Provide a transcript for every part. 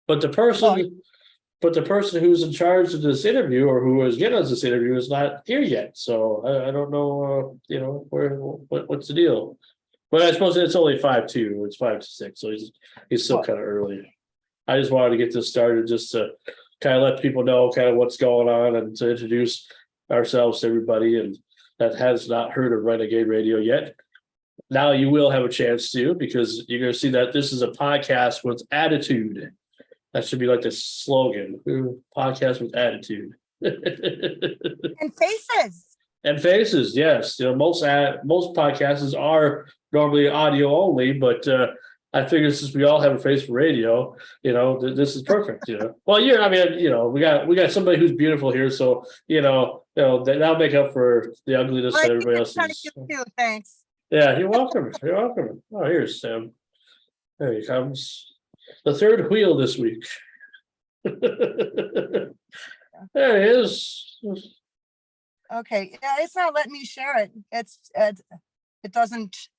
But the person who's in charge of this interview or who is getting us this interview is not here yet. So I don't know, what's the deal? But I suppose it's only 5-2. It's 5-6, so he's still kind of early. I just wanted to get this started just to kind of let people know kind of what's going on and to introduce ourselves to everybody and that has not heard of Renegade Radio yet. Now you will have a chance to, because you're going to see that this is a podcast with attitude. That should be like the slogan: podcast with attitude. And faces. And faces, yes. Most podcasts are normally audio only, but I figure since we all have a face for radio, this is perfect. Well, we got somebody who's beautiful here, so that'll make up for the ugliness that everybody else is. Thanks. Yeah, you're welcome. You're welcome. Oh, here's Sam. There he comes. The third wheel this week. There he is. Okay, yeah, it's not letting me share it. It doesn't.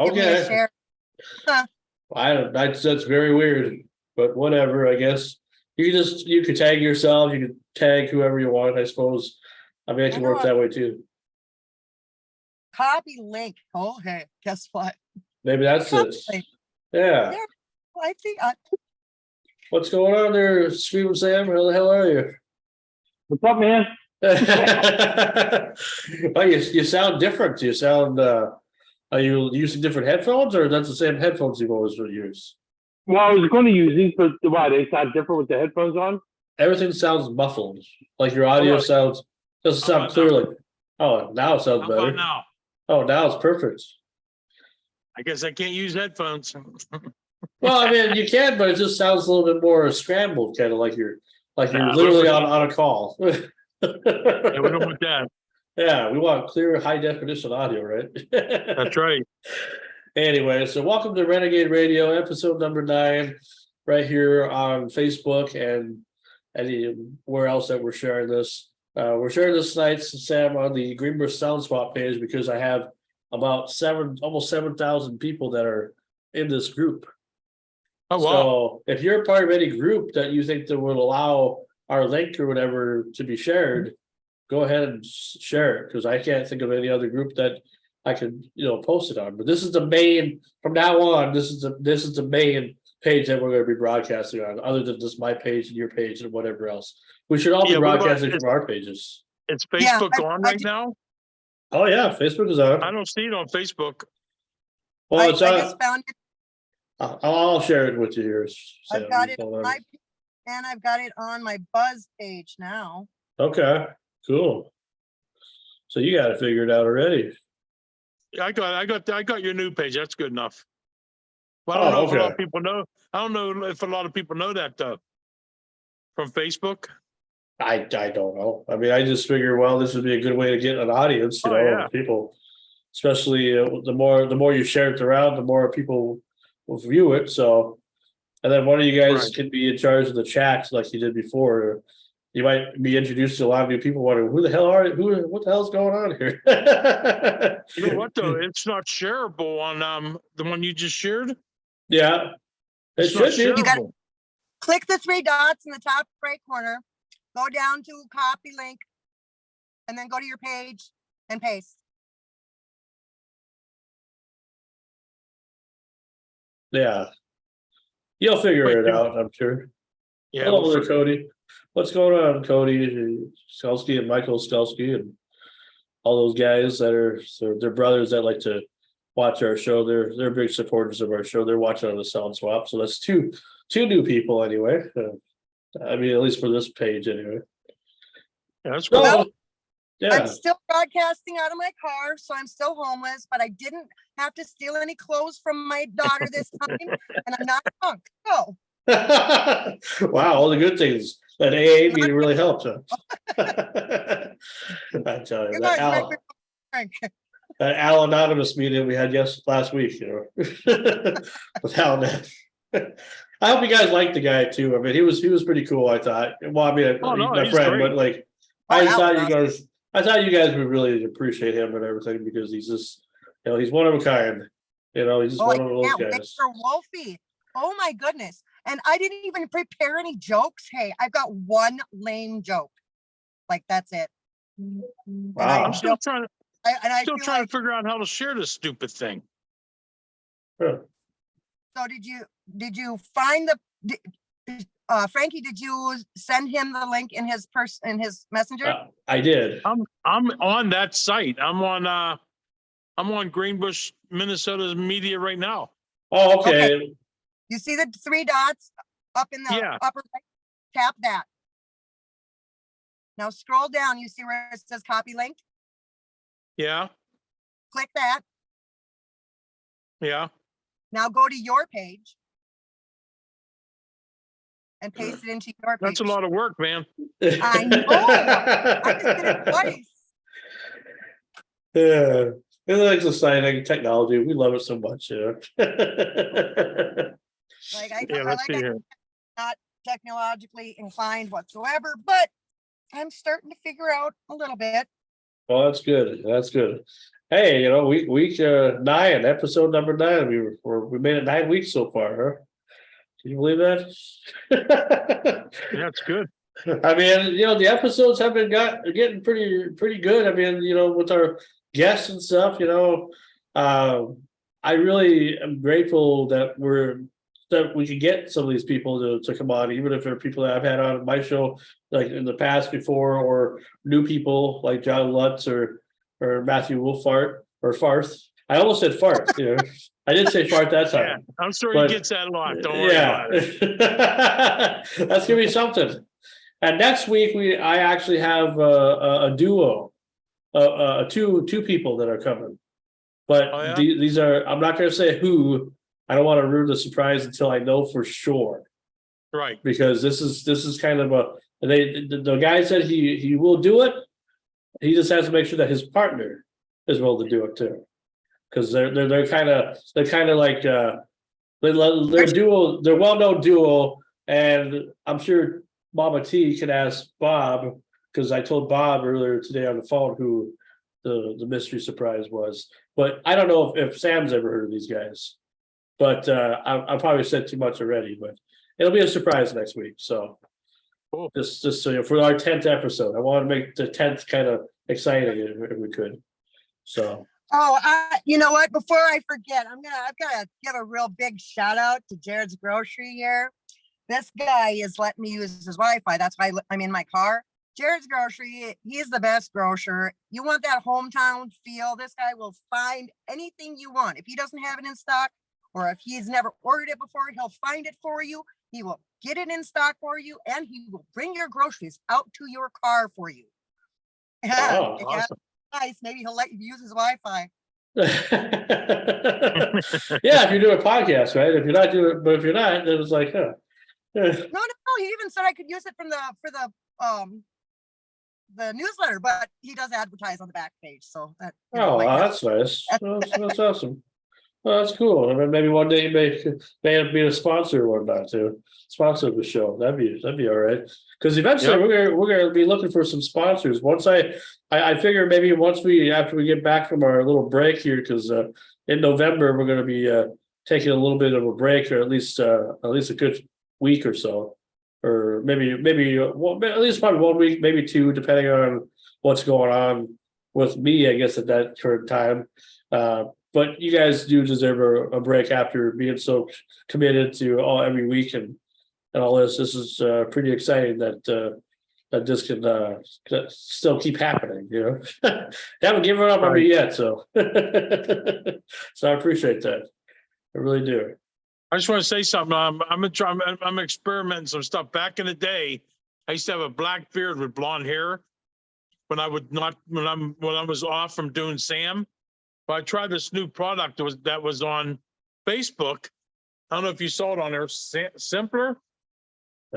Give me a share. Huh. That's very weird, but whatever. I guess you could tag yourself. You could tag whoever you want. I suppose. I mean, it can work that way too. Copy link. Okay, guess what? Maybe that's it. Yeah. I think. What's going on there, Scream Sam? How the hell are you? What's up, man? Well, you sound different. You sound. Are you using different headphones, or that's the same headphones you've always used? Well, I was going to use these, but why? They sound different with the headphones on? Everything sounds muffled. Like your audio doesn't sound clearly. Oh, now it sounds better. Now? Oh, now it's perfect. I guess I can't use headphones. Well, I mean, you can, but it just sounds a little bit more scrambled, kind of like you're literally on a call. Yeah, we don't want that. Yeah, we want clear, high definition audio, right? That's right. Anyway, so welcome to Renegade Radio, episode number 9, right here on Facebook and anywhere else that we're sharing this. We're sharing this tonight, Sam, on the Greenbush Sound Swap page because I have about almost 7,000 people that are in this group. Oh, wow. So if you're a part of any group that you think that would allow our link or whatever to be shared, go ahead and share it, because I can't think of any other group that I could, post it on. But this is the main, from now on, this is the main page that we're going to be broadcasting on, other than just my page and your page and whatever else. We should all be broadcasting from our pages. Is Facebook on right now? Oh yeah, Facebook is on. I don't see it on Facebook. Well, it's on. I just found it. I'll share it with you here. Sam. I've got it on my, and I've got it on my Buzz page now. Okay, cool. So you got it figured out already. Yeah, I got your new page. That's good enough. Well, I don't know if a lot of people know. I don't know if a lot of people know that from Facebook. I don't know. I mean, I just figure, well, this would be a good way to get an audience, people, especially the more you share it around, the more people will view it. So, and then one of you guys can be in charge of the chats like you did before. You might be introduced to a lot of new people wondering what the hell's going on here? You know what though? It's not shareable on the one you just shared. Yeah, it should be. You got to click the 3 dots in the top right corner, go down to copy link, and then go to your page and paste. Yeah, you'll figure it out, I'm sure. Yeah. Hello there, Cody. What's going on, Cody Skulski and Michael Skulski and all those guys that are they're brothers that like to watch our show. They're big supporters of our show. They're watching on the Sound Swap. So that's two new people anyway. I mean, at least for this page anyway. Yeah, that's cool. Well, yeah. I'm still broadcasting out of my car, so I'm still homeless, but I didn't have to steal any clothes from my daughter this time, and I'm not drunk. So. Wow, all the good things. That AA meeting really helped, huh? I tell you, that Al Anonymous meeting we had last week, with Al. I hope you guys liked the guy too. I mean, he was pretty cool, I thought. Well, I mean, my friend, great. But like, I thought you guys would really appreciate him and everything because he's just, he's one of a kind. He's just one of those guys. For Wolfie. Oh my goodness. And I didn't even prepare any jokes. Hey, I've got one lame joke. Like that's it. Wow. I'm still trying to I still feel trying like, to figure out how to share this stupid thing. Huh. so did you find Frankie, did you send him the link in his messenger? I did. I'm on that site. I'm on Greenbush, Minnesota's media right now. Oh, okay. You see the 3 dots up in the Yeah. upper right? Tap that. Now scroll down. You see where it says copy link? Yeah. Click that. Yeah. Now go to your page and paste it into your page. That's a lot of work, man. I know. I just did it twice. Yeah, it's exciting technology. We love it so much. Yeah. Like Yeah, let's see here. I'm not technologically inclined whatsoever, but I'm starting to figure out a little bit. Well, that's good. That's good. Hey, you know, week 9, episode number 9. We made it 9 weeks so far, huh? Can you believe that? Yeah, it's good. I mean, you know, the episodes have been getting pretty good. I mean, you know, with our guests and stuff, you know, I really am grateful that we can get some of these people to come on, even if they're people that I've had on my show like in the past before, or new people like John Lutz or Matthew Wolfart or Farth. I almost said fart, you know. I did say fart that time. Yeah, I'm sure But- he gets that a lot. Don't worry about it. That's gonna be something. And next week I actually have a duo, two people that are coming. But Oh, yeah? these are, I'm not gonna say who. I don't want to ruin the surprise until I know for sure, Right. because this is kind of the guy said he will do it. He just has to make sure that his partner is willing to do it too, because they're kind of like they're duo, they're well-known duo, and I'm sure Mama T can ask Bob, because I told Bob earlier today on the phone who the mystery surprise was, but I don't know if Sam's ever heard of these guys. But I probably said too much already, but it'll be a surprise next week. So Cool. just so you know, for our 10th episode, I want to make the 10th kind of exciting if we could. So You know what? Before I forget, I've got to give a real big shout out to Jared's Grocery here. This guy is letting me use his Wi-Fi. That's why I'm in my car. Jared's Grocery, he's the best grocer. You want that hometown feel? This guy will find anything you want. If he doesn't have it in stock, or if he's never ordered it before, he'll find it for you. He will get it in stock for you, and he will bring your groceries out to your car for you. Oh, Yeah, awesome. nice. Maybe he'll let you use his Wi-Fi. yeah, if you do a podcast, right? If you're not doing it, but if you're not, then it's like, huh. No. He even said I could use it for the newsletter, but he does advertise on the back page. So that. Oh, wow, that's nice. That's awesome. Well, that's cool. I mean, maybe one day you may have be a sponsor or whatnot to sponsor the show. That'd be all right. Because eventually we're gonna be looking for some sponsors. Once I figure maybe after we get back from our little break here, because in November we're gonna be taking a little bit of a break, or at least a good week or so, or maybe at least probably 1 week, maybe 2, depending on what's going on with me, I guess, at that current time. But you guys do deserve a break after being so committed to every week and all this. This is pretty exciting that this can still keep happening. You know, they haven't given up on me yet, so so I appreciate that. I really do. I just want to say something. I'm experimenting some stuff. Back in the day, I used to have a black beard with blonde hair when I was off from doing Sam. But I tried this new product that was on Facebook. I don't know if you saw it on there. Simpler.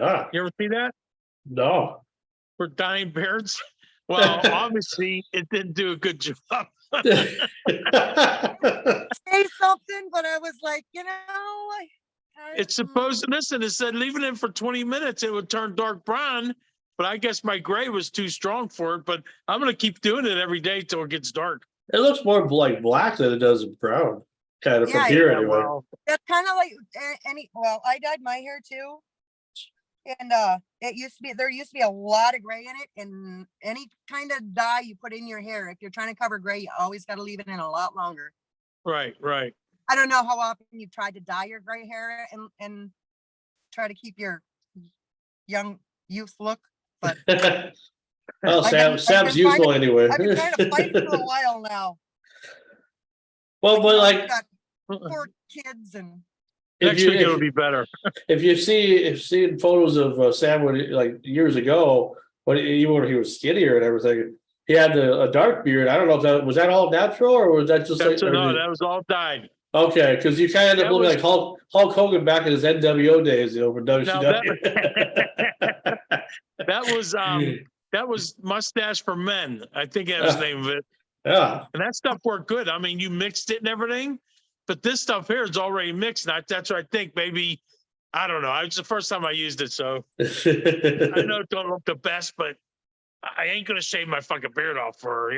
Ah, You ever see that? no. For dyeing beards. Well, obviously it didn't do a good job. Say something, but I was like, It's supposed to listen. It said leave it in for 20 minutes. It would turn dark brown. But I guess my gray was too strong for it. But I'm going to keep doing it every day till it gets dark. It looks more like black than it does brown. kind of from Yeah, here Yeah, anyway. well, That's kind of like well, I dyed my hair too. And it used to be, there used to be a lot of gray in it, and any kind of dye you put in your hair, if you're trying to cover gray, you always got to leave it in a lot longer. right. I don't know how often you've tried to dye your gray hair and try to keep your young youth look, but Well, I've been Sam's trying useful anyway. I've been trying to fight for a while now. Well, but You know, like, I've got 4 kids and if Next you week it'll be better. if you seen photos of Sam when like years ago, even when he was skinnier and everything, he had a dark beard. I don't know if that was all natural or was that just like, That's no, that was all dyed. okay, because you kind of end up That looking was- like Hulk Hogan back in his NWO days, for WCW. That was mustache for men. I think that was the name of it. Yeah. And that stuff worked good. I mean, you mixed it and everything, but this stuff here is already mixed. That's what I think. Maybe, I don't know. It's the first time I used it, so I know it don't look the best, but I ain't gonna shave my fucking beard off for,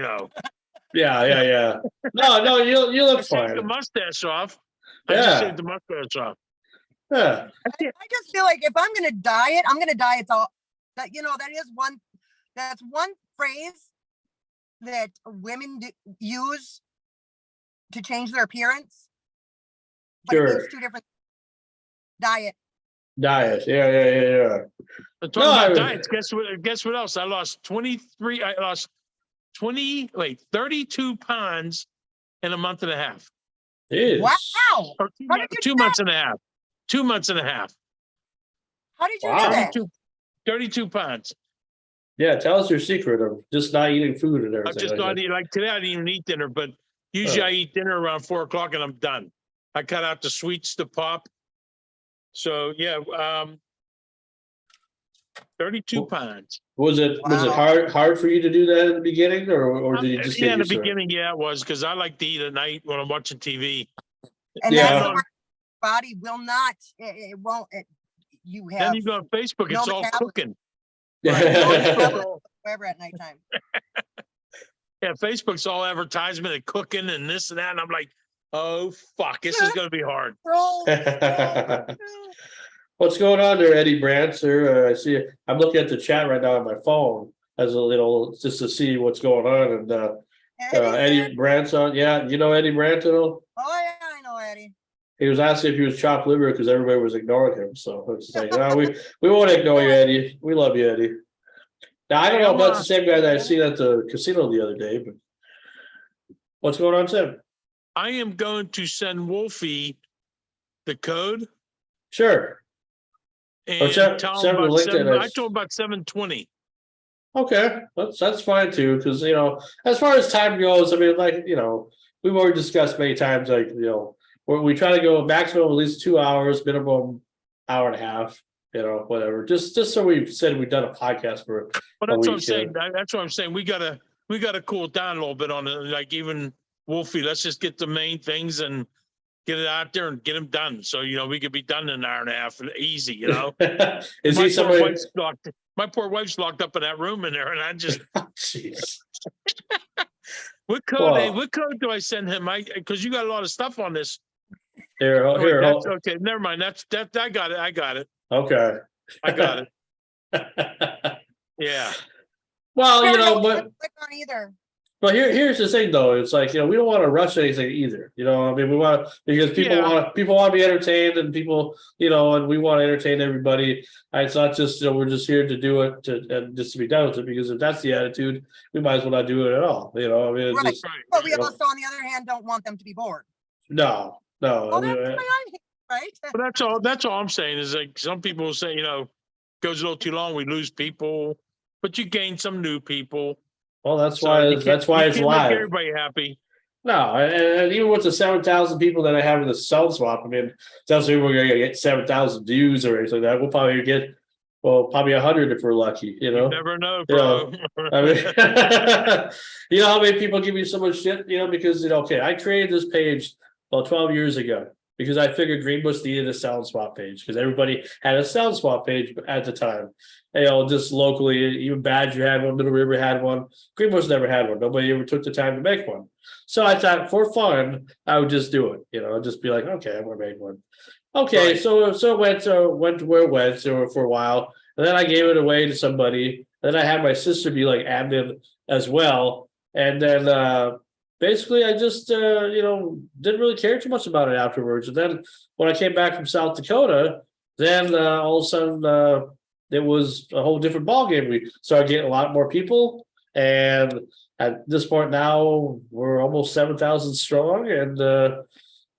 Yeah. No, you I look shaved fine. the mustache off. I just Yeah. shaved the mustache off. Yeah. I just feel like if I'm gonna dye it, I'm gonna dye it all. That that's one phrase that women use to change their appearance. But it Sure. means 2 different diet. Diet. Yeah. And No, talking about diets, guess what else? I lost 32 pounds in a month and a half. Jeez. Wow. Or How did you do 2 months and a half. 2 months and a half. How did you Wow. do that? 32 pounds. Yeah, tell us your secret of just not eating food and I'm everything. just not eating, like today I didn't even eat dinner, but usually Oh. I eat dinner around 4 o'clock and I'm done. I cut out the sweets, the pop. So yeah, 32 pounds. Was it Wow. hard for you to do that in the beginning, or did you just Yeah, get in the used to it? beginning, yeah, it was because I like to eat at night when I'm watching TV. And Yeah. that's the word body will not, it won't, you have Then you go on Facebook, no it's all metabolism. cooking. no Right. metabolism whatsoever at nighttime. Yeah, Facebook's all advertisement and cooking and this and that. And I'm like, oh, fuck, this is going to be hard. Roll. What's going on there, Eddie Brandt, sir? I see. I'm looking at the chat right now on my phone as a little just to see what's going on. And Eddie Brandt's on. Yeah, you know Eddie Brandt at all? Oh yeah, I know Eddie. He was asking if he was chopped liver because everybody was ignoring him. So it's like, no, we won't ignore you, Eddie. We love you, Eddie. Now I don't know if that's the same guy that I seen at the casino the other day, but what's going on, Tim? I am going to send Wolfie the code Sure. and send tell him him the about link that 7. I- I told him about 7:20. Okay, that's fine too, because as far as time goes, I mean, like we've already discussed many times, like where we try to go maximum at least 2 hours, minimum hour and a half, whatever. Just so we've said we've done a podcast for But a that's what I'm week, saying. That's what I'm saying. We gotta cool it down a little bit on it. Like even Wolfie, let's just get the main things and get it out there and get them done. So we could be done in an hour and a half, easy. Is he somebody? My poor wife's locked up in that room in there, and I just. Jeez. What code? What code do I send him? Because you got a lot of stuff on this. Here, Okay, never mind. That I got it. Okay. I got it. Yeah. Well, click on either. but here's the thing though, it's like, we don't want to rush anything either. I mean, we want to, because people want to be entertained and people, and we want to entertain everybody. It's not just, we're just here to do it and just to be done with it, because if that's the attitude, we might as well not do it at all. I mean, it's Right. just, But we also, on the other hand, don't want them to be bored. no. Oh, I mean, that's why I'm here, right? But that's all I'm saying is like some people say, goes a little too long, we lose people, but you gain some new people. well, that's So why you it's can't make live. everybody happy. No, and even with the 7,000 people that I have in the sound swap, I mean, doesn't mean we're gonna get 7,000 views or anything like that. We'll probably get, probably 100 if we're lucky. You never know, You bro. I mean, how many people give me so much shit, because okay, I created this page about 12 years ago because I figured Greenbush needed a sound swap page because everybody had a sound swap page at the time. You know, just locally, even Badger had one, Middle River had one. Greenbush never had one. Nobody ever took the time to make one. So I thought for fun, I would just do it. You know, I'd just be like, okay, I'm gonna make one. Okay, Right. so it went to where it went for a while, and then I gave it away to somebody. Then I had my sister be like admin as well, and then basically I just you know, didn't really care too much about it afterwards. And then when I came back from South Dakota, then all of a sudden it was a whole different ballgame. We started getting a lot more people, and at this point now we're almost 7,000 strong, and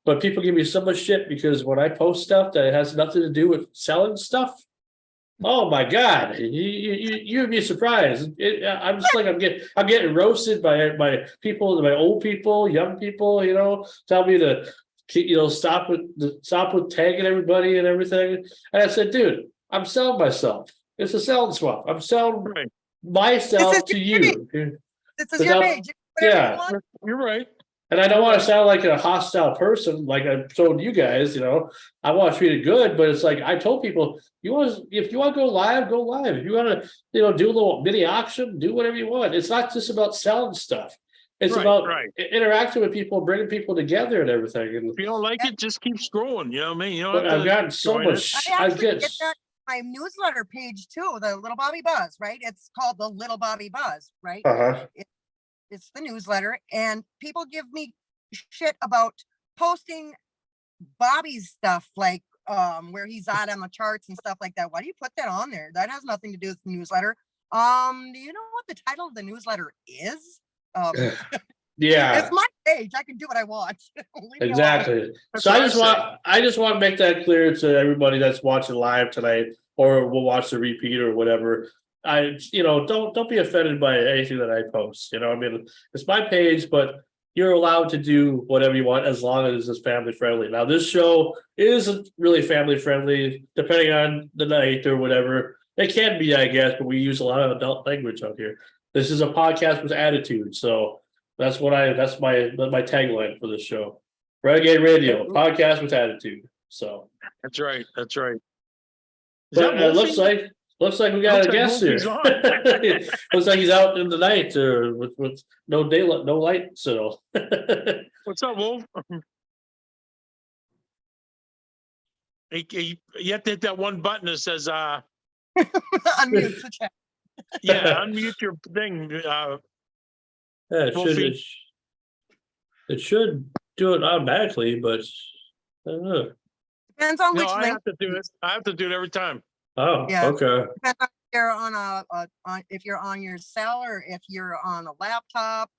but people give me so much shit because when I post stuff that has nothing to do with selling stuff, oh my god, you'd be surprised. I'm just like I'm getting roasted by people, by old people, young people. You know, tell me to stop with tagging everybody and everything. And I said, dude, I'm selling myself. It's a selling swap. I'm selling Right. myself to you. This is your page. You can do whatever you want. You're right. And I don't want to sound like a hostile person, like I told you guys, you know, I want to treat it good, but it's like I told people, if you want to go live, go live. If you want to, do a little mini auction, do whatever you want. It's not just about selling stuff. It's about interacting with people, bringing people together and everything. And If you don't like it, just keep scrolling. You know what I mean? You don't but have I've to gotten so join it. much. I I actually get get that on my newsletter page too, the Little Bobby Buzz, right? It's called the Little Bobby Buzz, right? It's the newsletter, and people give me shit about posting Bobby's stuff, like where he's at on the charts and stuff like that. Why do you put that on there? That has nothing to do with the newsletter. Do you know what the title of the newsletter is? yeah. It's my page. I can do what I want. Leave me alone. Exactly. That's So what I just want to make that clear to everybody that's watching live tonight, or will watch the repeat or whatever. Don't be offended by anything that I post. I mean, it's my page, but you're allowed to do whatever you want as long as it's family friendly. Now, this show isn't really family friendly, depending on the night or whatever. It can be, I guess, but we use a lot of adult language out here. This is a podcast with attitude, so that's my tagline for this show. Renegade Radio, podcast with attitude. So That's right. That's right. Is but that it looks like we got a guest here. Looks like he's out in the night with no daylight, no light. So What's up, Wolf? You have to hit that one button that says Unmute the chat. yeah, unmute your thing. yeah, Wolfie. it should do it automatically, but I don't know. Depends on No, which I link. have to do it. I have to do it every time. Oh, Yeah. okay. Depends on if you're on if you're on your cell or if you're on a laptop.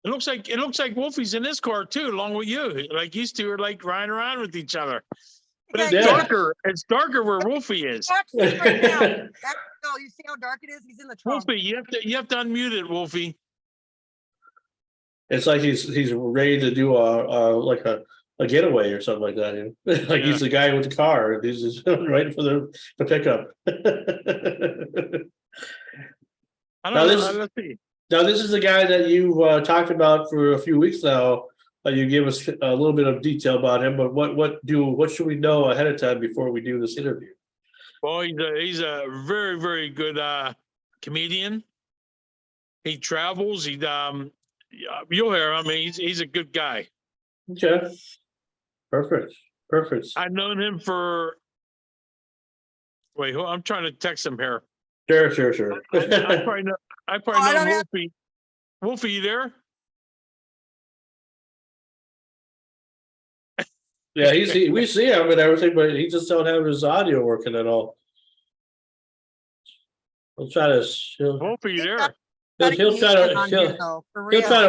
It looks like Wolfie's in this car too, along with you. Like these two are like riding around with each other. But it's Yeah, darker. It's darker where Wolfie is. Actually, right now, no, you see how dark it is? He's in the trunk. Wolfie, you have to unmute it, Wolfie. It's like he's ready to do a getaway or something like that. Like he's the guy with the car, and he's just waiting for the pickup. I Now don't know. Let's see. Now this is the guy that you talked about for a few weeks now. You gave us a little bit of detail about him, but what should we know ahead of time before we do this interview? Well, he's a very, very good comedian. He travels. You'll hear him. I mean, he's a good guy. Okay, perfect. I've known him for. Wait, I'm trying to text him here. Sure. I probably know don't have- Wolfie. Wolfie, you there? Yeah, we see him and everything, but he just don't have his audio working at all. He'll try to. Wolfie, you there? He'll try to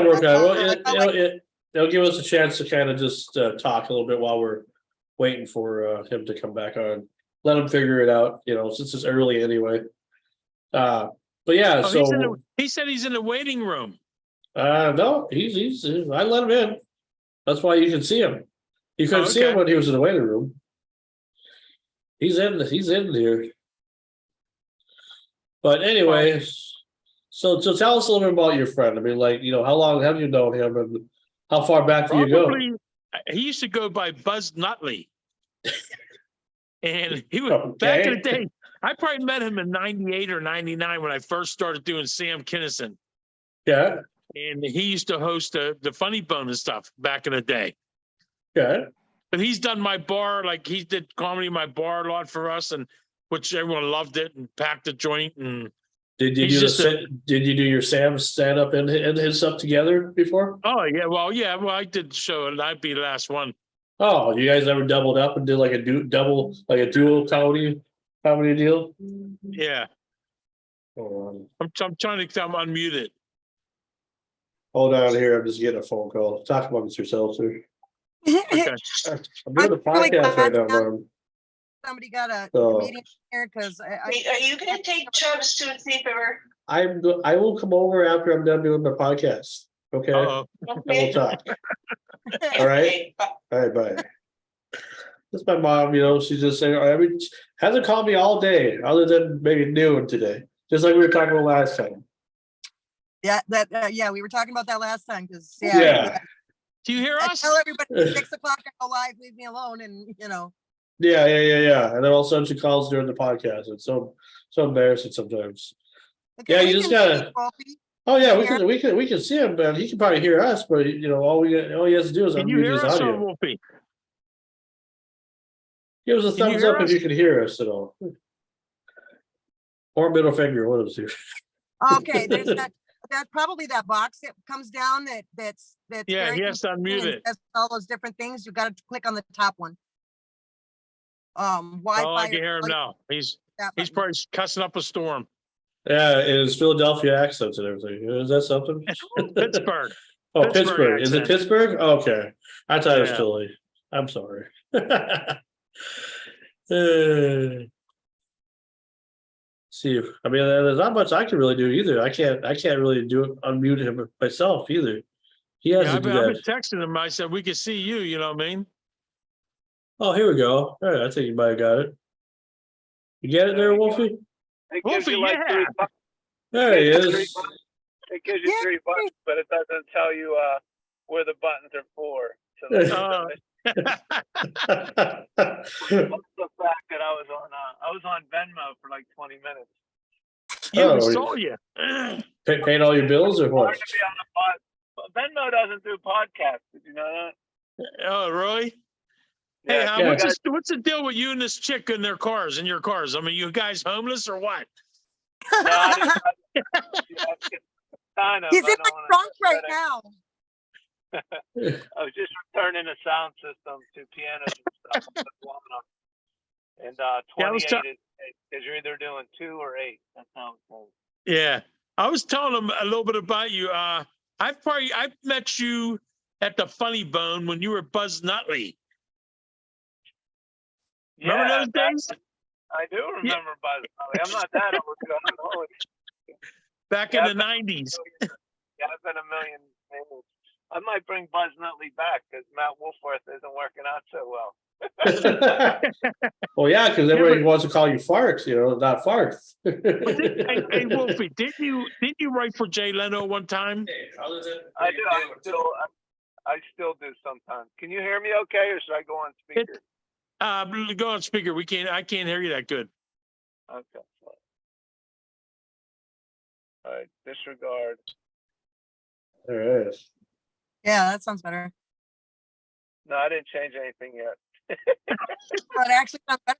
work on it. It'll give us a chance to kind of just talk a little bit while we're waiting for him to come back on. Let him figure it out, since it's early anyway. But yeah, so he said he's in the waiting room. no, he's I let him in. That's why you can see him. You couldn't see him when he was in the waiting room. He's in here. But anyway, so tell us a little bit about your friend. I mean, like, how long have you known him, and how far back do you go? he used to go by Buzz Nutley. And he was back in the Okay. day. I probably met him in 98 or 99 when I first started doing Sam Kinison. Yeah, And he used to host the Funny Bone and stuff back in the day. yeah. But he's done my bar, like he did comedy in my bar a lot for us, and which everyone loved it and packed the joint. And Did you He's do just did you do your Sam stand up and his stuff together before? oh yeah, well I did the show, and I'd be the last one. Oh, you guys ever doubled up and did like a double, like a dual comedy deal? Yeah, Oh, I'm trying to. I'm unmuted. hold on here. I'm just getting a phone call. Talk amongst yourselves here. Okay. I'm doing a I'm really podcast right glad now, Sam- Norm. Somebody got a So meeting here because Wait, are you gonna take Travis to a sleepover? I will come over after I'm done doing the podcast. Okay, Uh-oh. and we'll talk. All right, Okay, bye. all right, bye. That's my mom. You know, she's just saying hasn't called me all day, other than maybe noon today, just like we were talking about last time. yeah, we were talking about that last time because Yeah, Do you hear I us? tell everybody 6 o'clock I go live, leave me alone, and yeah. And then all of a sudden she calls during the podcast. It's so embarrassing sometimes. okay, Yeah, we you just can see gotta. Wolfie. Oh yeah, Hear we can see him, man. He can probably hear us, but you know, all he has to do is Can you unmute hear his us, audio. Wolfie? Give us a Can you thumbs hear up if us? you can hear us at all. Or middle finger, one of the two. Okay, there's that probably that box that comes down that's Yeah, very he has to confusing unmute and it. says all those different things. You got to click on the top one. Oh, Wi-Fi. I can hear him now. He's Button. probably cussing up a storm. Yeah, it is Philadelphia accents and everything. Is that something? Pittsburgh. Oh, Pittsburgh Pittsburgh. Is it accent. Pittsburgh? Okay. I thought it was Yeah. Philly. I'm sorry. See, I mean, there's not much I can really do either. I can't really do it, unmute him myself either. He has Yeah, to I've do been that. texting him. I said we can see you. You know what I mean? Oh, here we go. All right, I think you might have got it. You get it there, Wolfie? It gives Wolfie, you like yeah. $3. There he It is. gives you Yeah. $3, but it doesn't tell you where the buttons are for. So that's the fact that I was on Venmo for like 20 minutes. Yeah, Oh, we saw you. Paying all your bills or what? Hard to be on a Venmo doesn't do podcasts. Did you know that? Oh, really? Hey, Yeah, Yeah. what's the deal with you and this chick in your cars? I mean, you guys homeless or what? no, I didn't, kind of. He's I in my don't wanna trunk say right that. now. I was just returning a sound system to pianos and stuff. And Yeah, I was 28 is you're either doing 2 or 8. That's how it goes. Yeah, I was telling him a little bit about you. I've met you at the Funny Bone when you were Buzz Nutley. Remember those days? I do remember Buzz Nutley. I'm not that old. I'm old. Back in the 90s. Yeah, I've been a million things. I might bring Buzz Nutley back because Matt Wolfworth isn't working out so well. Well, yeah, because everybody wants to call you Farts, you know, not Farts. Hey, Wolfie, didn't you write for Jay Leno one time? I do. I still do sometimes. Can you hear me okay, or should I go on speaker? Go on speaker. I can't hear you that good. Okay. All right. Disregard. All right. Yeah, that sounds better. No, I didn't change anything yet. But actually, sounds better.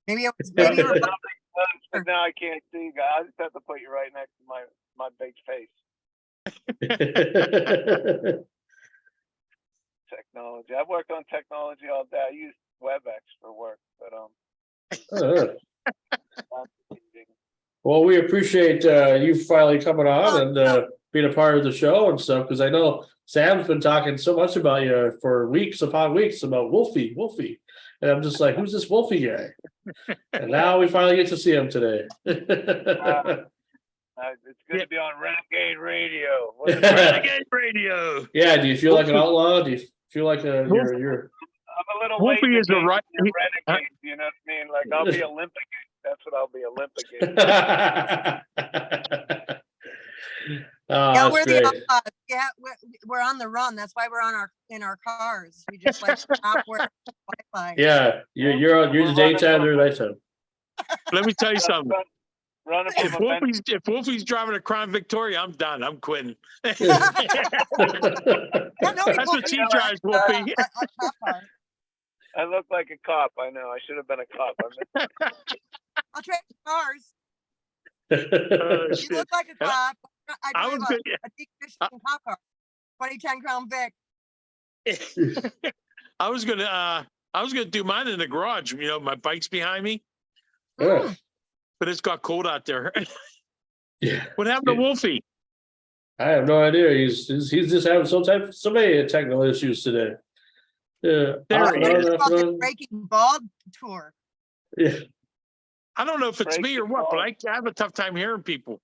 Maybe you were. But now I can't see you guys. I just have to put you right next to my big face. Technology. I've worked on technology all day. I use WebEx for work, but Well, we appreciate you finally coming on and being a part of the show and stuff, because I know Sam's been talking so much about you for weeks upon weeks about Wolfie. And I'm just like, who's this Wolfie guy? And now we finally get to see him today. it's good to be on Renegade Radio. Renegade Radio. Yeah, do you feel like an outlaw? Do you feel like you're I'm a little late. Wolfie is a right. Renegade, you know what I mean? Like I'll be Olympic. That's what I'll be, Olympic. Oh, Yeah, that's we're great. the yeah, we're on the run. That's why we're on in our cars. We just like stop where Wi-Fi. Yeah, you're the daytime, they're nighttime. Let me tell you something. Running If from a Wolfie's driving a Crown Victoria, I'm done. I'm quitting. Yeah, no, That's what she drives, Wolfie. a cop car. I look like a cop. I know. I should have been a cop. I'll trade cars. Oh, You shit. look like a cop. I I drive was gonna, a decommissioned cop car. 2010 Crown Vic. I was gonna do mine in the garage. You know, my bike's behind me, Yeah. but it's got cold out there. Yeah. What happened to Wolfie? I have no idea. He's just having so many technical issues today. Yeah. There Off he and on, is. off About and the on. Breaking Ball tour. Yeah. I don't know if it's me or what, but Breaking I have a tough time hearing people.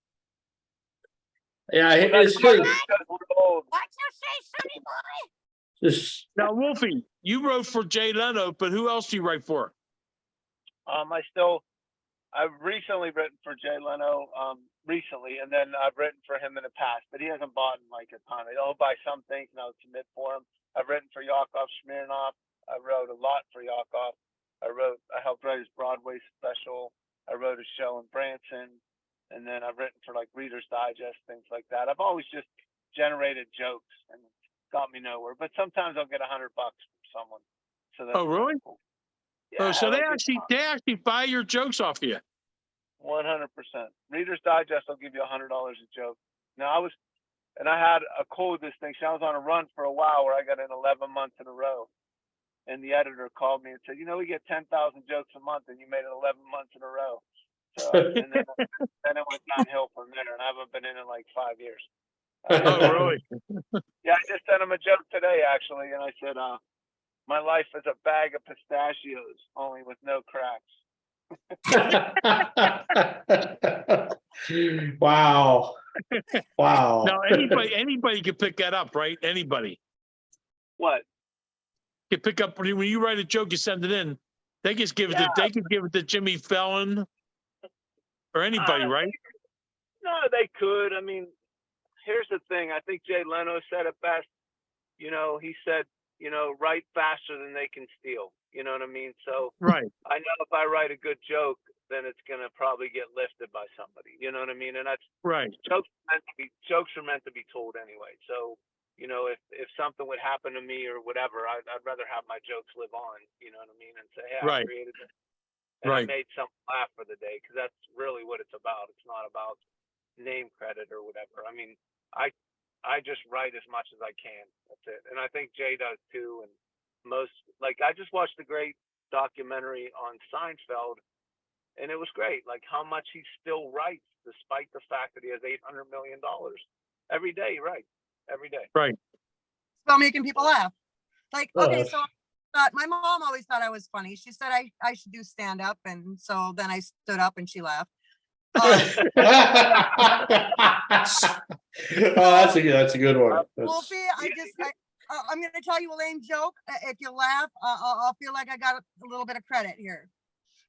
Yeah, That's it's because good. we're old. What you say, Sonny boy? Just, Now, Wolfie, you wrote for Jay Leno, but who else do you write for? I've recently written for Jay Leno, recently, and then I've written for him in the past, but he hasn't bought in like a ton. He'll buy some things and I'll submit for him. I've written for Yakov Smirnoff. I wrote a lot for Yakov. I helped write his Broadway special. I wrote a show in Branson, and then I've written for like Reader's Digest, things like that. I've always just generated jokes and got me nowhere, but sometimes I'll get $100 from someone. So that's Oh, really? cool. Oh, so I they like it. actually buy your jokes off you. 100%. Reader's Digest will give you $100 a joke. Now I had a cold distinction. I was on a run for a while where I got in 11 months in a row. And the editor called me and said, we get 10,000 jokes a month and you made it 11 months in a row. So, and then it went downhill from there, and I haven't been in like 5 years. Oh, really? Yeah, I just sent him a joke today, actually. And I said, my life is a bag of pistachios, only with no cracks. wow. Wow. Now, anybody can pick that up, right? Anybody What? can pick up when you write a joke, you send it in. They just give it. They could give it to Jimmy Fallon or anybody, right? No, they could. I mean, here's the thing. I think Jay Leno said it best. He said, write faster than they can steal. You know what I mean? So Right. I know if I write a good joke, then it's gonna probably get lifted by somebody. You know what I mean? And that's Right. jokes are meant to be told anyway. So if something would happen to me or whatever, I'd rather have my jokes live on. You know what I mean? And say, hey, I Right. created this, and Right. I made someone laugh for the day, because that's really what it's about. It's not about name credit or whatever. I mean, I just write as much as I can. That's it. And I think Jay does too. And I just watched the great documentary on Seinfeld, and it was great. Like how much he still writes, despite the fact that he has $800 million every day. Right. Every day. Right. It's about making people laugh. Like, okay, Oh. so my mom always thought I was funny. She said I should do stand up, and so then I stood up and she laughed. Oh, that's a good one. Wolfie, I'm gonna tell you a lame joke. If you laugh, I'll feel like I got a little bit of credit here.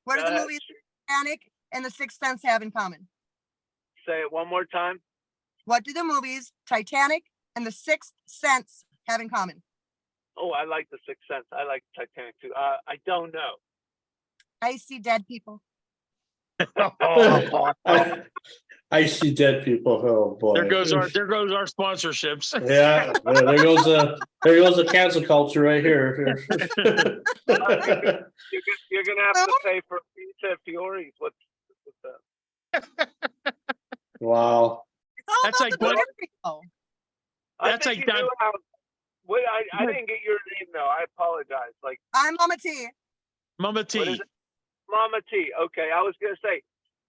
What do the movies Titanic and The Sixth Sense have in common? Say it one more time. What do the movies Titanic and The Sixth Sense have in common? Oh, I like The Sixth Sense. I like Titanic too. I don't know. I see dead people. I see dead people. Oh boy. There goes our sponsorships. Yeah, there goes the cancel culture right here. You're gonna have to pay for pizza at Fiore's. What's that? Wow. It's all That's about like the what- dead people. That's I like think you that- knew how. Wait, I didn't get your name though. I apologize. Like I'm Mama T. Mama what T. is it? Mama T. Okay, I was gonna say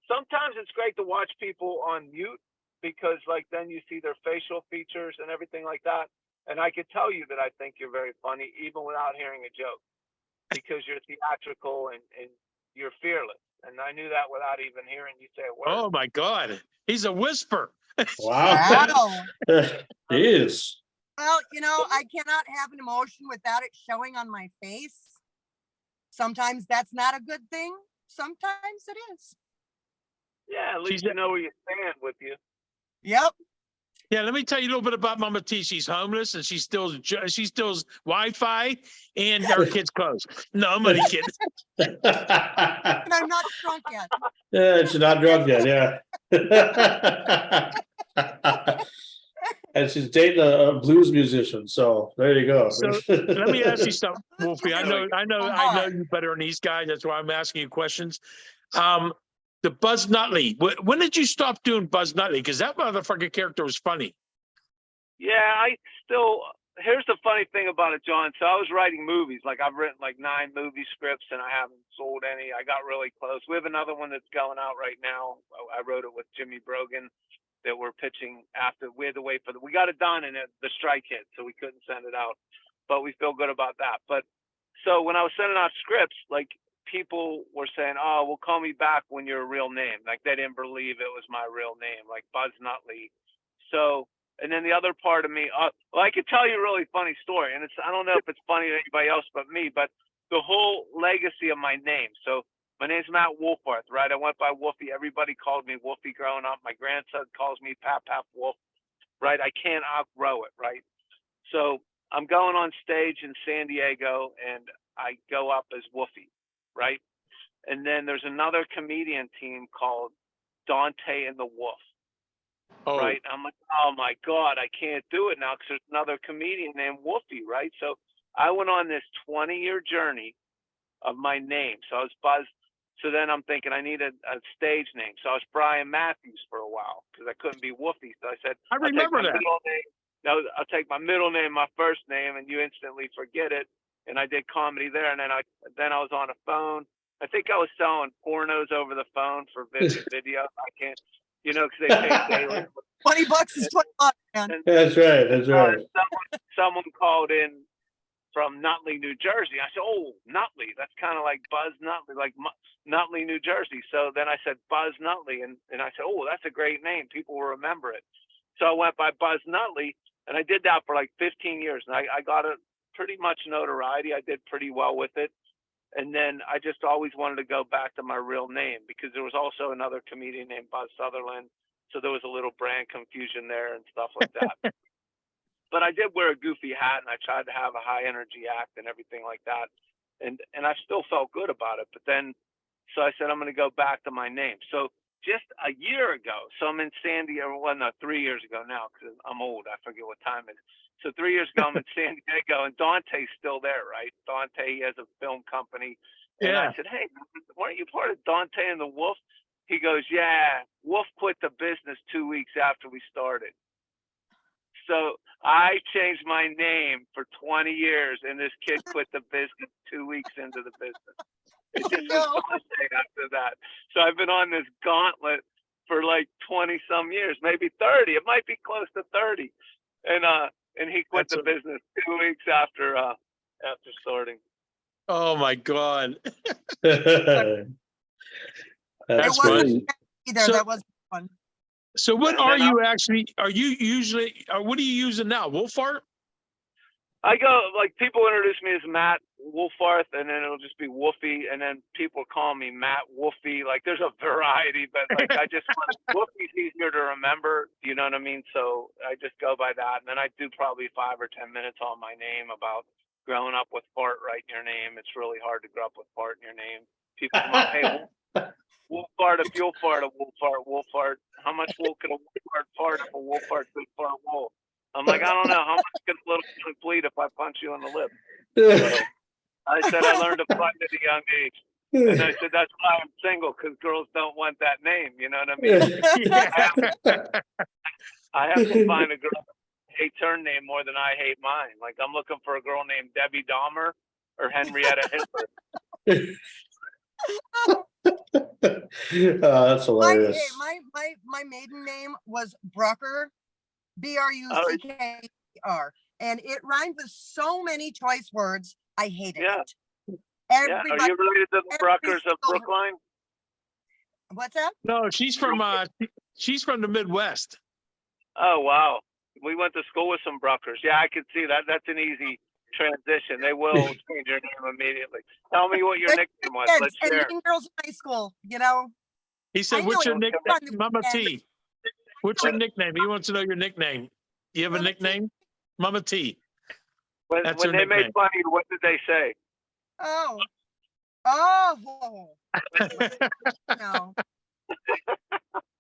sometimes it's great to watch people on mute, because like then you see their facial features and everything like that. And I could tell you that I think you're very funny even without hearing a joke, because you're theatrical and you're fearless. And I knew that without even hearing you say a word. Oh my God, he's a whisper. Wow. Wow. He is. Well, I cannot have an emotion without it showing on my face. Sometimes that's not a good thing. Sometimes it is. Yeah, at least She's- you know where you stand with you. Yep. Yeah, let me tell you a little bit about Mama T. She's homeless and she steals Wi-Fi and her kids' clothes. No, I'm only kidding. And I'm not drunk yet. Yeah, she's not drunk yet, yeah. And she's dating a blues musician, so there you go. So let me ask you something, Wolfie. I know you better than these guys. That's why I'm asking you questions. The Buzz Nutley. When did you stop doing Buzz Nutley? Because that motherfucking character was funny. Yeah, here's the funny thing about it, John. So I was writing movies. Like I've written like 9 movie scripts and I haven't sold any. I got really close. We have another one that's going out right now. I wrote it with Jimmy Brogan that we're pitching after. We had to wait for we got it done and the strike hit, so we couldn't send it out. But we feel good about that. But so when I was sending out scripts, like people were saying, "Oh, well, call me back when you're a real name." Like they didn't believe it was my real name, like Buzz Nutley. So, and then the other part of me, well, I could tell you a really funny story, and I don't know if it's funny to anybody else but me, but the whole legacy of my name. So my name's Matt Wolfarth, right? I went by Wolfie. Everybody called me Wolfie growing up. My grandson calls me Pap Wolf, right? I can't outgrow it, right? So I'm going on stage in San Diego, and I go up as Wolfie, right? And then there's another comedian team called Dante and the Wolf, right? I'm like, oh my God, I can't do it now because there's another comedian named Wolfie, right? So I went on this 20-year journey of my name. So I was Buzz. So then I'm thinking I need a stage name. So I was Brian Matthews for a while because I couldn't be Wolfie. So I said, I remember that. I'll take my middle name, my first name, and you instantly forget it. And I did comedy there. And then I was on a phone. I think I was selling pornos over the phone for video. I can't, because they pay daily. $20 is $20, man. That's right. That's right. Someone called in from Nutley, New Jersey. I said, "Oh, Nutley, that's kind of like Buzz Nutley, like Nutley, New Jersey." So then I said Buzz Nutley, and I said, "Oh, that's a great name. People will remember it." So I went by Buzz Nutley, and I did that for like 15 years, and I got a pretty much notoriety. I did pretty well with it, and then I just always wanted to go back to my real name because there was also another comedian named Buzz Sutherland, so there was a little brand confusion there and stuff like that. But I did wear a goofy hat, and I tried to have a high energy act and everything like that. And I still felt good about it. But then, so I said, I'm going to go back to my name. So just a year ago, so I'm in San Diego, well, no, 3 years ago now, because I'm old. I forget what time it is. So 3 years ago, I'm in San Diego, and Dante's still there, right? Dante, he has a film company. And I said, "Hey, weren't you part of Dante and the Wolf?" He goes, "Yeah, Wolf quit the business 2 weeks after we started." So I changed my name for 20 years, and this kid quit the business 2 weeks into the business. It just was Dante after that. So I've been on this gauntlet for like 20 some years, maybe 30. It might be close to 30. And he quit the business 2 weeks after starting. Oh my God. That's wasn't funny. either. That was fun. So what are you using now? Wolfart? I go, like, people introduce me as Matt Wolfarth, and then it'll just be Wolfie, and then people call me Matt Wolfie. Like, there's a variety, but like I just Wolfie's easier to remember, you know what I mean? So I just go by that, and then I do probably 5 or 10 minutes on my name about growing up with fart right in your name. It's really hard to grow up with fart in your name. People come up, "Hey, Wolfart, if you'll fart, a Wolfart. How much wool could a Wolfart fart if a Wolfart could fart wool?" I'm like, "I don't know. How much could a little kid bleed if I punch you in the lip?" So I said I learned to fight at a young age. And I said, that's why I'm single, because girls don't want that name. You know what I mean? I have to find a girl that hates her name more than I hate mine. Like, I'm looking for a girl named Debbie Dahmer or Henrietta Hitler. That's hilarious. My maiden name was Brucker, Brucker, and it rhymed with so many choice words. I hated it. Are you related to the Bruckers of Brookline? What's that? No, she's from the Midwest. Oh wow, we went to school with some Bruckers. Yeah, I could see that. That's an easy transition. They will change your name immediately. Tell me what your nickname was. Let's share. And girls in high school, He said, "What's your nickname, Mama T?" What's your nickname? He wants to know your nickname. Do you have a Mama T. nickname? Mama T. When That's when her they made nickname. fun of you, what did they say? Oh, no.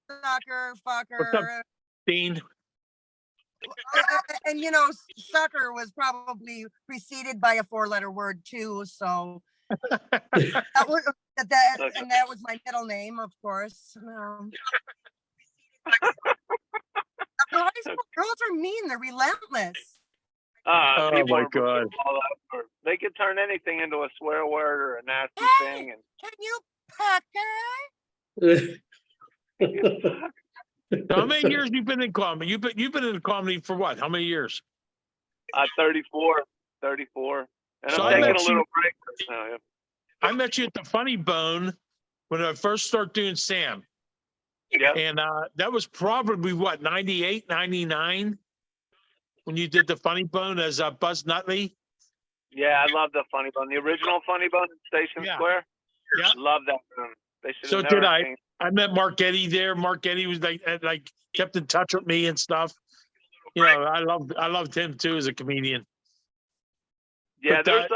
Sucker, What's up, fucker. Dean? And you know, sucker was probably preceded by a 4-letter word too, so that was and that was my middle name, of course. High school girls are mean, they're relentless. Oh People my are God. all over. They could turn anything into a swear word or a nasty Hey, thing. can you pucker? So how many years you been in comedy? You've been in comedy for what? How many years? 34, and So I'm I taking met a you. little break. Oh, yeah. I met you at the Funny Bone when I first started doing Sam. Yeah. And that was probably what, 98, 99? When you did the Funny Bone as Buzz Nutley? Yeah, I love the Funny Bone. The original Funny Bone in Station Yeah. Square. Yeah. Love that room. They should So have did never I. changed. I met Mark Eddy there. Mark Eddy was like kept in touch with me and stuff. You know, I loved him too as a comedian. Yeah, But, there's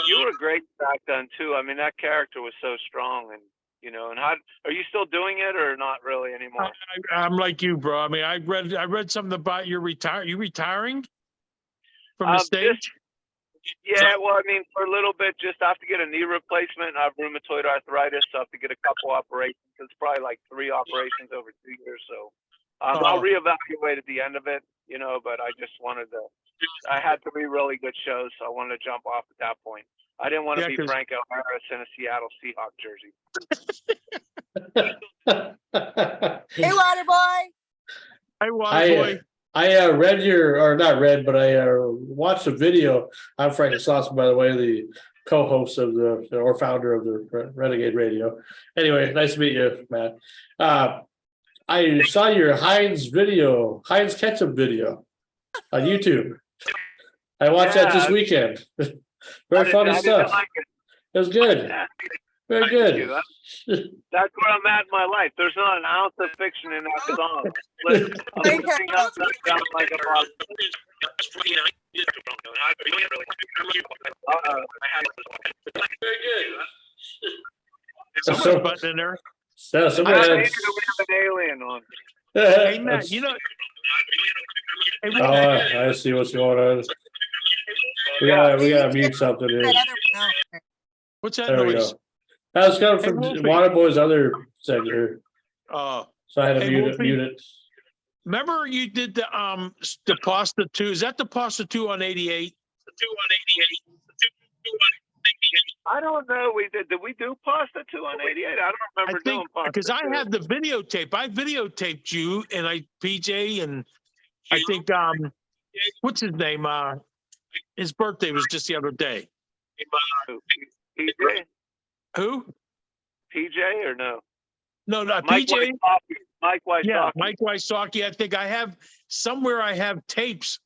you were great back then too. I mean, that character was so strong, and you know, and how are you still doing it or not really anymore? I'm like you, bro. I mean, I read something about you retiring from the stage. Yeah, well, I mean, for a little bit, just have to get a knee replacement. I have rheumatoid arthritis, so I have to get a couple operations. It's probably like 3 operations over 2 years. So I'll reevaluate at the end of it, you know, but I just wanted to, I had 3 really good shows, so I wanted to jump off at that point. I didn't want to be Franco Harris in a Seattle Seahawks jersey. Hey, water boy. Hey, Waterboy. I read or not read, but I watched a video. I'm Frank Sauce, by the way, the co-host of or founder of the Renegade Radio. Anyway, nice to meet you, Matt. I saw your Heinz ketchup video on YouTube. I watched that this weekend. Very funny stuff. Like it. It was good. Yeah. Very good. That's where I'm at in my life. There's not an ounce of fiction in that song. I'm looking up that sounds like a boss. Very good. Someone's button in there. So I somebody hate had. that we have an alien on. Hey, Matt, you know. Hey, Oh, I see what's going on. We gotta mute something here. That other one out there. what's that There we noise? go. That was coming Hey, from Wolfie. Waterboy's other segment here, so I had to Hey, mute Wolfie. it. Remember you did the pasta 2? Is that the pasta 2 on 88? I don't know. Did we do pasta 2 on 88? I don't I remember doing think pasta. because I 2. have the videotape. I videotaped you and PJ and I think what's his name? His birthday was just the other day. PJ? Who? PJ or no? No, Mike PJ. Wysocki. Mike Wysocki. Yeah, Mike Wysocki. I think I have tapes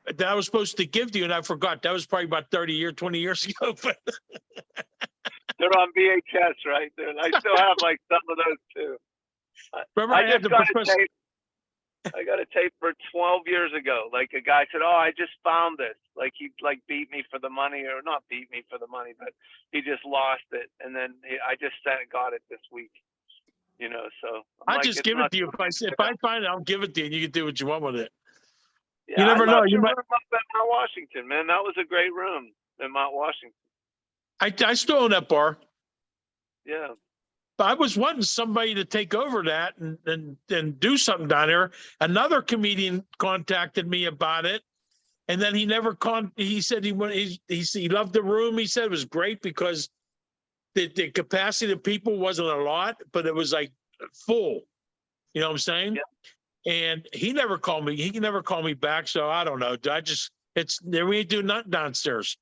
that I was supposed to give to you and I forgot. That was probably about 20 years ago. But They're on VHS, right? I still have like some of those too. remember I I had just the got professor. a tape. I got a tape for 12 years ago. Like a guy said, "Oh, I just found this." Like he beat me for the money, or not beat me for the money, but he just lost it, and then I just got it this week. You know, so I like, just it's give not it to you. If I find it, I'll give it to you and you can do what you want with it. Yeah, you never I know. loved You your might. room up at Mount Washington, man. That was a great room in Mount Washington. I still own that bar. Yeah. But I was wanting somebody to take over that and do something down there. Another comedian contacted me about it, and then he never he said he loved the room. He said it was great because the capacity of people wasn't a lot, but it was like full. You know what I'm saying? Yeah. And he never called me. He can never call me back. So I don't know. We ain't doing nothing downstairs.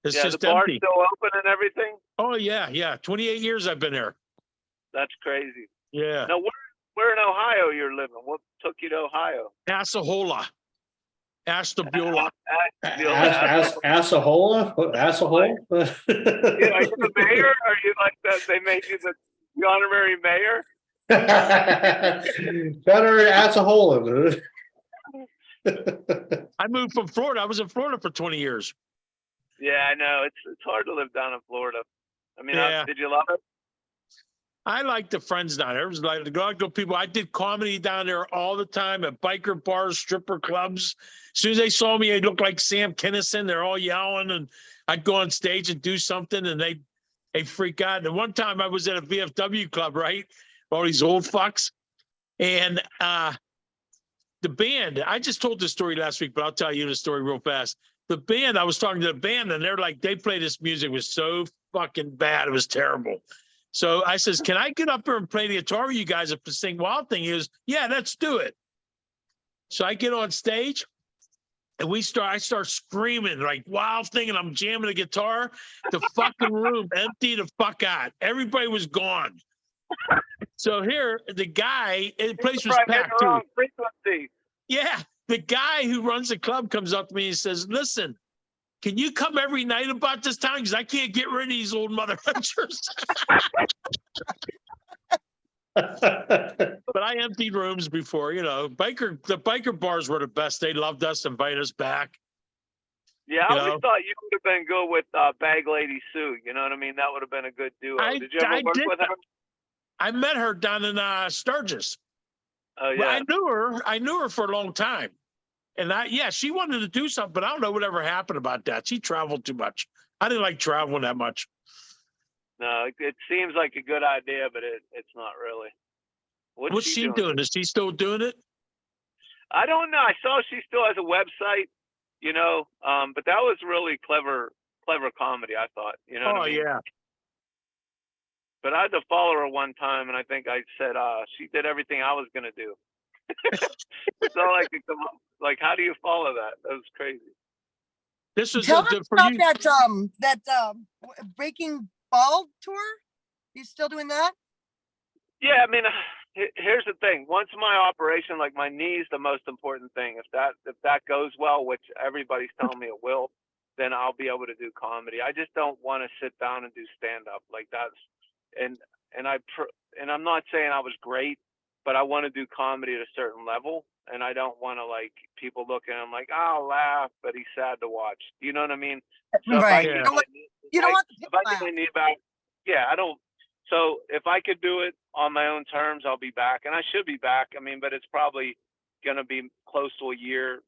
It's Yeah, just the bar's empty. still open and everything. Oh yeah. 28 years I've been there. That's crazy. Yeah. Now, where in Ohio you're living? What took you to Ohio? Assahola. Ashtabula. Assahola? What, asshole? Yeah, are you the mayor? Are you like that? They made you the honorary mayor? Better ass a hole in it. I moved from Florida. I was in Florida for 20 years. Yeah, I know. It's hard to live down in Florida. I mean, Yeah. did you love it? I like the friends down there. It was like the go people. I did comedy down there all the time at biker bars, stripper clubs. As soon as they saw me, they looked like Sam Kinison. They're all yelling, and I'd go on stage and do something, and they freak out. And one time I was at a VFW club, right? All these old fucks, and the band. I just told this story last week, but I'll tell you the story real fast. The band. I was talking to the band, and they're like, they play this music. It was so fucking bad. It was terrible. So I says, can I get up here and play the guitar with you guys if the Sing Wild thing is? Yeah, let's do it. So I get on stage and I start screaming like Wild Thing, and I'm jamming the guitar. The fucking room empty the fuck out. Everybody was gone. So here, the guy, the place was packed too. Wrong frequency. Yeah, the guy who runs the club comes up to me and says, listen, can you come every night about this time? Because I can't get rid of these old mother hunters. But I emptied rooms before, the biker bars were the best. They loved us, invited us back. Yeah, I always thought you would have been good with Bag Lady Sue. You know what I mean? That would have been a good duo. Did you ever work with her? I met her down in Sturgis. Oh, yeah. Well, I knew her for a long time. And she wanted to do something, but I don't know whatever happened about that. She traveled too much. I didn't like traveling that much. No, it seems like a good idea, but it's not really. What's she doing? Is she still doing it? I don't know. I saw she still has a website, but that was really clever comedy, I thought. You know what I mean? Yeah. But I had to follow her one time, and I think I said she did everything I was going to do. So like, how do you follow that? That was crazy. This was Tell us for about you. that Breaking Ball tour. You still doing that? Yeah, I mean, here's the thing. Once my operation, like my knee's the most important thing. If that goes well, which everybody's telling me it will, then I'll be able to do comedy. I just don't want to sit down and do stand up like that's. And I'm not saying I was great, but I want to do comedy at a certain level, and I don't want to like people looking at him like, I'll laugh, but he's sad to watch. You know what I mean? So Right. You don't want if I get my knee back, I don't. So if I could do it on my own terms, I'll be back, and I should be back. I mean, but it's probably gonna be close to a year,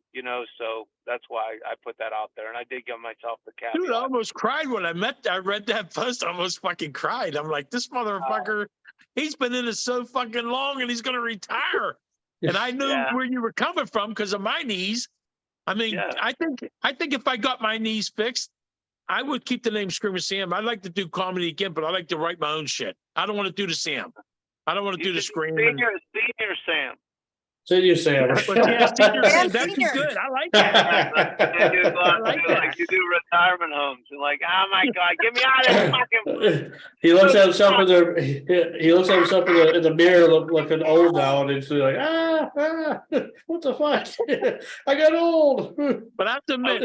so that's why I put that out there, and I did give myself the caveat. Dude, I almost cried when I read that post. I almost fucking cried. I'm like, this motherfucker, he's been in it so fucking long, and he's gonna retire. And I knew where you were coming from because of my knees. I mean, I think if I got my knees fixed, I would keep the name Screaming Sam. I'd like to do comedy again, but I like to write my own shit. I don't want to do the Sam. I don't want to do the Screaming. Senior Sam. Senior Sam. But yeah, Senior Sam, And that's senior. good. I like that. I like that. Like you do retirement homes and like, oh my God, get me out of this fucking. He looks at himself in the mirror, looking old now, and it's like, what the fuck? I got old. But I have to admit,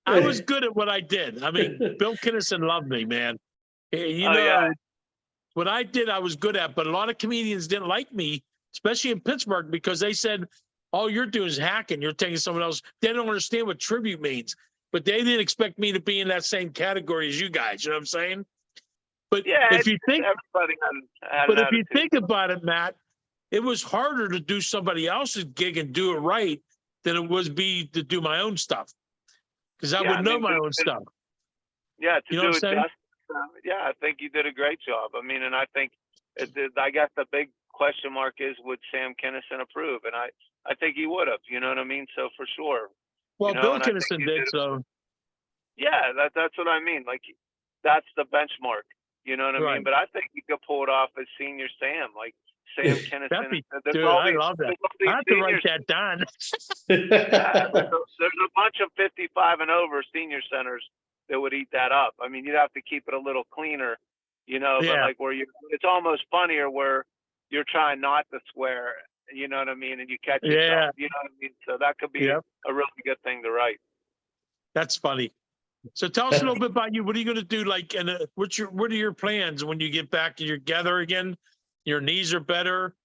I was good at what I did. I mean, Bill Kinnison loved me, man. What I did, I was good at, but a lot of comedians didn't like me, especially in Pittsburgh, because they said, all you're doing is hacking. You're taking someone else. They don't understand what tribute means, but they didn't expect me to be in that same category as you guys. You know what I'm saying? But if you think, if you think about it, Matt, it was harder to do somebody else's gig and do it right than it was to do my own stuff. Because I would know my own stuff. Yeah, you know what I'm saying? I think you did a great job. I mean, and I think, I guess the big question mark is, would Sam Kinison approve? And I think he would have, you know what I mean? So for sure. Well, Bill Kinnison did, so. Yeah, that's what I mean. Like, that's the benchmark, you know what I mean? But I think you could pull it off as Senior Sam, like Sam Kinison. Dude, I love that. I have to write that down. There's a bunch of 55 and over senior centers that would eat that up. I mean, you'd have to keep it a little cleaner, but like it's almost funnier where you're trying not to swear, you know what I mean? And you catch yourself, you know what I mean? So that could be a really good thing to write. That's funny. So tell us a little bit about you. What are you going to do? Like, and what are your plans when you get back together again? Your knees are better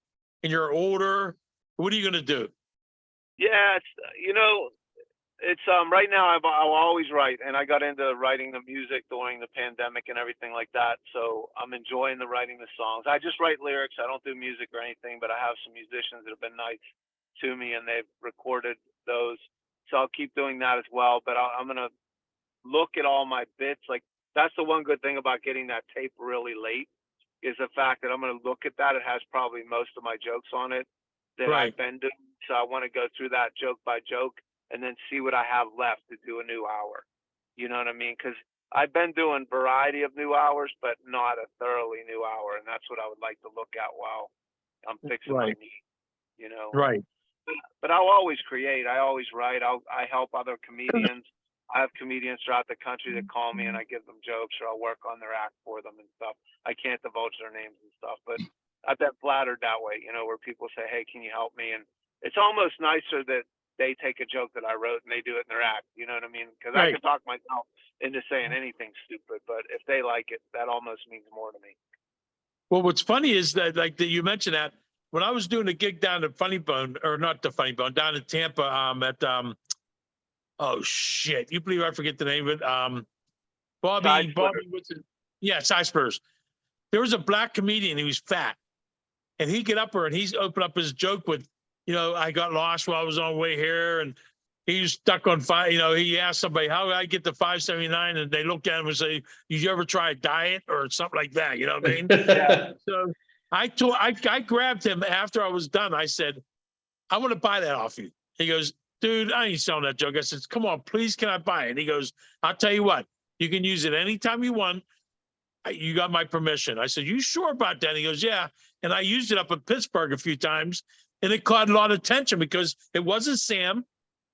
and you're older. What are you going to do? Yeah, it's right now I'll always write, and I got into writing the music during the pandemic and everything like that. So I'm enjoying the writing the songs. I just write lyrics. I don't do music or anything, but I have some musicians that have been nice to me and they've recorded those. So I'll keep doing that as well. But I'm gonna look at all my bits. Like that's the one good thing about getting that tape really late is the fact that I'm gonna look at that. It has probably most of my jokes on it that Right. I've been doing. So I want to go through that joke by joke and then see what I have left to do a new hour. You know what I mean? Because I've been doing variety of new hours, but not a thoroughly new hour, and that's what I would like to look at while I'm fixing my Right. knee. You know. Right. But I'll always create. I always write. I help other comedians. I have comedians throughout the country that call me and I give them jokes or I'll work on their act for them and stuff. I can't divulge their names and stuff, but I've been flattered that way, where people say, "Hey, can you help me?" And it's almost nicer that they take a joke that I wrote and they do it in their act. You know what I mean? Because I Right. can talk myself into saying anything stupid, but if they like it, that almost means more to me. Well, what's funny is that, like that you mentioned that when I was doing a gig down at Funny Bone, or not the Funny Bone, down in Tampa, oh shit, you believe I forget the name of it? Side Bobby, what's it? Yeah, Side Splitters. There was a black comedian. He was fat, and he'd get up there and he's open up his joke with, I got lost while I was on the way here, and he was stuck on five. He asked somebody, "How did I get to 579?" And they look at him and say, "Did you ever try a diet or something like that?" You know what I mean? Yeah. So I grabbed him after I was done. I said, "I want to buy that off you." He goes, "Dude, I ain't selling that joke." I said, "Come on, please, can I buy it?" And he goes, "I'll tell you what, you can use it anytime you want. You got my permission." I said, "You sure about that?" And he goes, "Yeah." And I used it up in Pittsburgh a few times, and it caught a lot of attention because it wasn't Sam.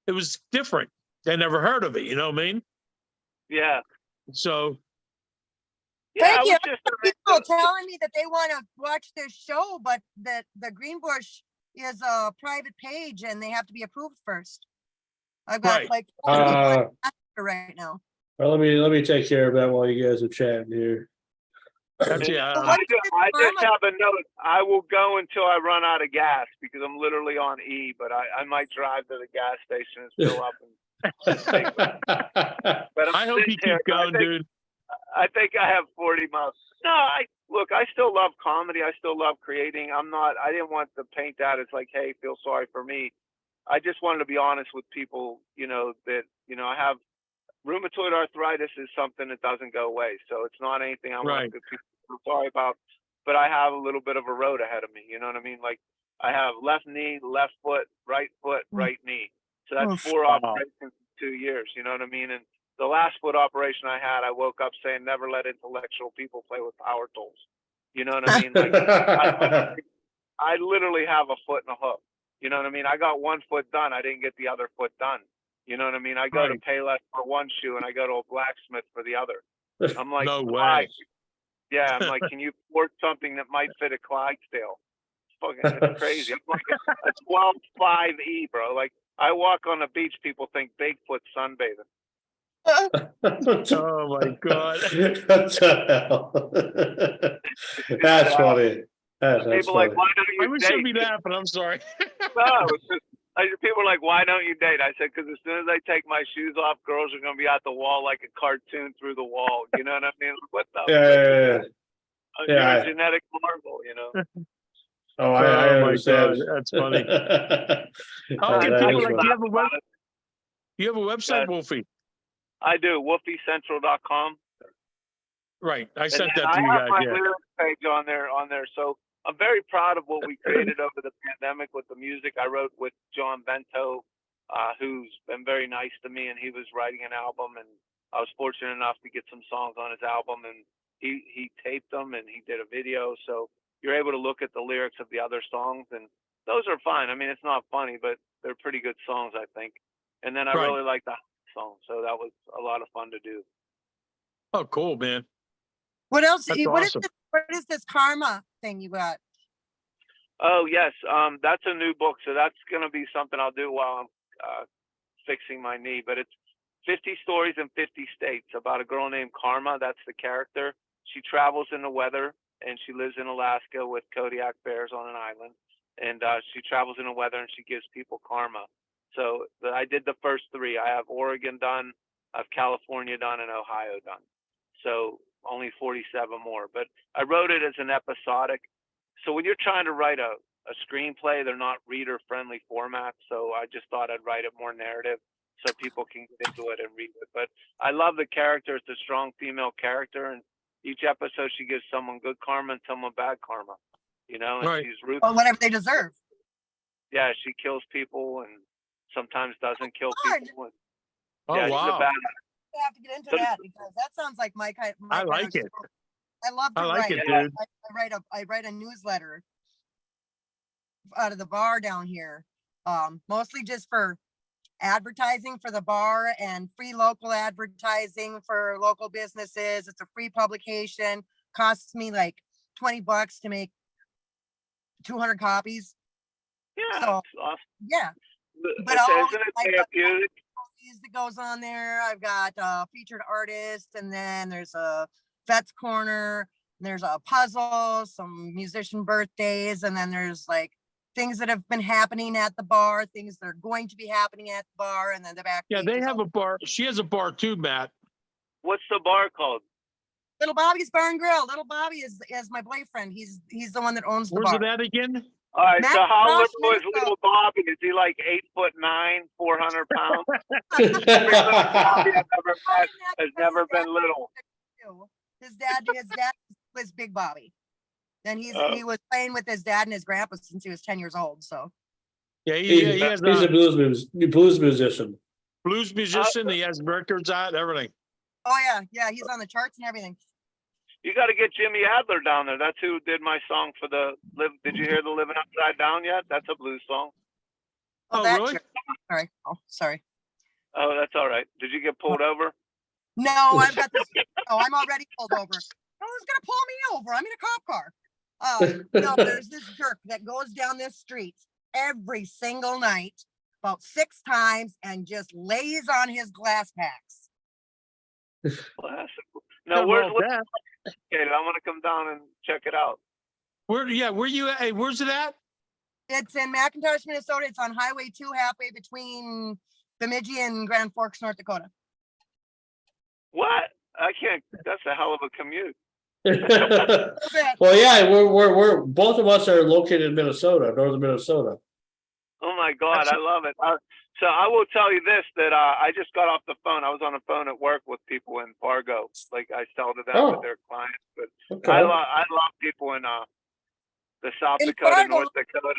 It was different. They never heard of it. You know what I mean? Yeah. So Yeah. Thank I you. was just People telling me that they want to watch this show, but that the Greenbush is a private page and they have to be approved first. I've got Right. like Uh, right now. well, let me take care of that while you guys are chatting here. that's yeah. Well, what is this I just karma? have a note. I will go until I run out of gas because I'm literally on E, but I might drive to the gas station and fill up. But I'm I hope you sitting here, keep going, dude. I think I have 40 miles. No, I still love comedy. I still love creating. I didn't want to paint that as like, hey, feel sorry for me. I just wanted to be honest with people, that, I have rheumatoid arthritis is something that doesn't go away. So it's not anything I want Right. people to feel sorry about, but I have a little bit of a road ahead of me. You know what I mean? Like I have left knee, left foot, right knee. So that's Oof. 4 Wow. operations in 2 years. You know what I mean? And the last foot operation I had, I woke up saying, never let intellectual people play with power tools. You know what I mean? Like I literally have a foot and a hook. You know what I mean? I got one foot done. I didn't get the other foot done. You know what I mean? I go to Right. Payless for one shoe and I go to a blacksmith for the other. I'm like, No why? way. Yeah, I'm like, can you port something that might fit a Clydesdale? It's crazy. I'm like a 12.5E, bro. Like I walk on the beach, people think Bigfoot sunbathing. Oh my God. What the hell? That's funny. That's People are like, funny. why don't I you wish I'd date? be laughing. I'm sorry. No, it's just, people are like, why don't you date? I said, because as soon as I take my shoes off, girls are gonna be at the wall like a cartoon through the wall. You know what I mean? What the? Yeah. You're Yeah. a genetic marvel, Oh, I Oh my understand. God, that's funny. How That can is people funny. do you have a website, Yes. Wolfie? I do. WolfieCentral.com. Right. I And sent then that I to you have guys. my Yeah. lyrics page on there. So I'm very proud of what we created over the pandemic with the music. I wrote with John Bento, who's been very nice to me, and he was writing an album, and I was fortunate enough to get some songs on his album, and he taped them and he did a video. So you're able to look at the lyrics of the other songs, and those are fine. I mean, it's not funny, but they're pretty good songs, I think. And then I Right. really like the song, so that was a lot of fun to do. Oh, cool, man. What else? That's What is awesome. this? What is this karma thing you got? Oh yes, that's a new book, so that's gonna be something I'll do while I'm fixing my knee. But 50 Stories in 50 States about a girl named Karma. That's the character. She travels in the weather, and she lives in Alaska with Kodiak bears on an island. And she travels in the weather, and she gives people karma. So I did the first 3. I have Oregon done, I have California done, and Ohio done. So only 47 more. But I wrote it as an episodic. So when you're trying to write a screenplay, they're not reader-friendly formats. So I just thought I'd write it more narrative so people can get into it and read it. But I love the character. It's a strong female character, and each episode she gives someone good karma and someone bad karma. You know, and Right. she's ruthless. Well, whatever they deserve. Yeah, she kills people and sometimes doesn't kill Fun. people. And, Oh, yeah, she's wow. a bad. I have to get into So- that because that sounds like my kind. I kind like of it. story. I love to I like write. it, dude. I write a newsletter out of the bar down here, mostly just for advertising for the bar and free local advertising for local businesses. It's a free publication. Costs me like $20 to make 200 copies. Yeah, So- it's awesome. Yeah, but Isn't I'll- it I- therapeutic? that goes on there. I've got a featured artist, and then there's a Vets Corner, and there's a puzzle, some musician birthdays, and then there's like things that have been happening at the bar, things that are going to be happening at the bar, and then the back. Yeah, page they is have all- a bar. She has a bar too, Matt. What's the bar called? Little Bobby's Bar and Grill. Little Bobby is my boyfriend. He's the one that owns the Where's bar. it at again? All right, Matt so how Ross, little is Minnesota. little Bobby? Is he like 8'9", 400 pounds? Bobby I've never met has never been little. His dad was Big Bobby. Then Oh. he was playing with his dad and his grandpa since he was 10 years old. So Yeah, he He's has a a blues musician. blues musician. He has records out, everything. oh yeah, he's on the charts and everything. You got to get Jimmy Adler down there. That's who did my song for the live. Did you hear the Living Upside Down yet? That's a blues song. Oh, that really? jerk. Sorry. Oh, sorry. Oh, that's all right. Did you get pulled over? No, I've got this. Oh, I'm already pulled over. Who's gonna pull me over? I'm in a cop car. No, there's this jerk that goes down this street every single night, about 6 times, and just lays on his glass packs. Classic. How No, where's about that? Renegade? I'm gonna come down and check it out. Where you at? Hey, where's it at? It's in McIntosh, Minnesota. It's on Highway 2, halfway between Bemidji and Grand Forks, North Dakota. What? I can't. That's a hell of a commute. A little bit. Well, yeah, we're both of us are located in Minnesota, northern Minnesota. Oh my God, I love it. So I will tell you this, that I just got off the phone. I was on the phone at work with people in Fargo, like I sell to them Oh. with their clients. But Okay. I love people in the South In Dakota, Fargo. North Dakota.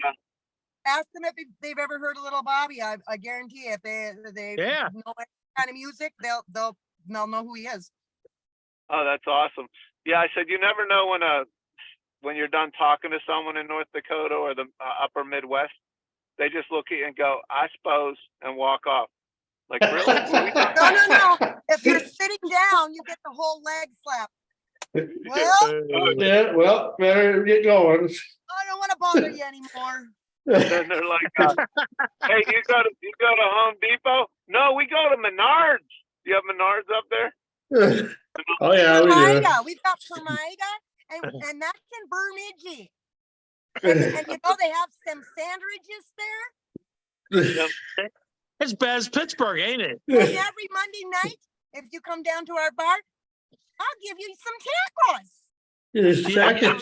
Ask them if they've ever heard of Little Bobby. I guarantee if they Yeah. know any kind of music, they'll know who he is. Oh, that's awesome. Yeah, I said you never know when you're done talking to someone in North Dakota or the upper Midwest, they just look at you and go, "I suppose," and walk off. Like, really? What are we talking No. If you're sitting down, you get the whole leg slap. Well, Yeah, well, better get going. I don't want to bother you anymore. And they're like, "Hey, you go to Home Depot?" "No, we go to Menards." You have Menards up there? Oh, yeah, we do. Permida. We've got Permida, and that's in Bemidji. And you know they have some sandwiches there. It's bad as Pittsburgh, ain't it? And every Monday night, if you come down to our bar, I'll give you some tacos. Yeah.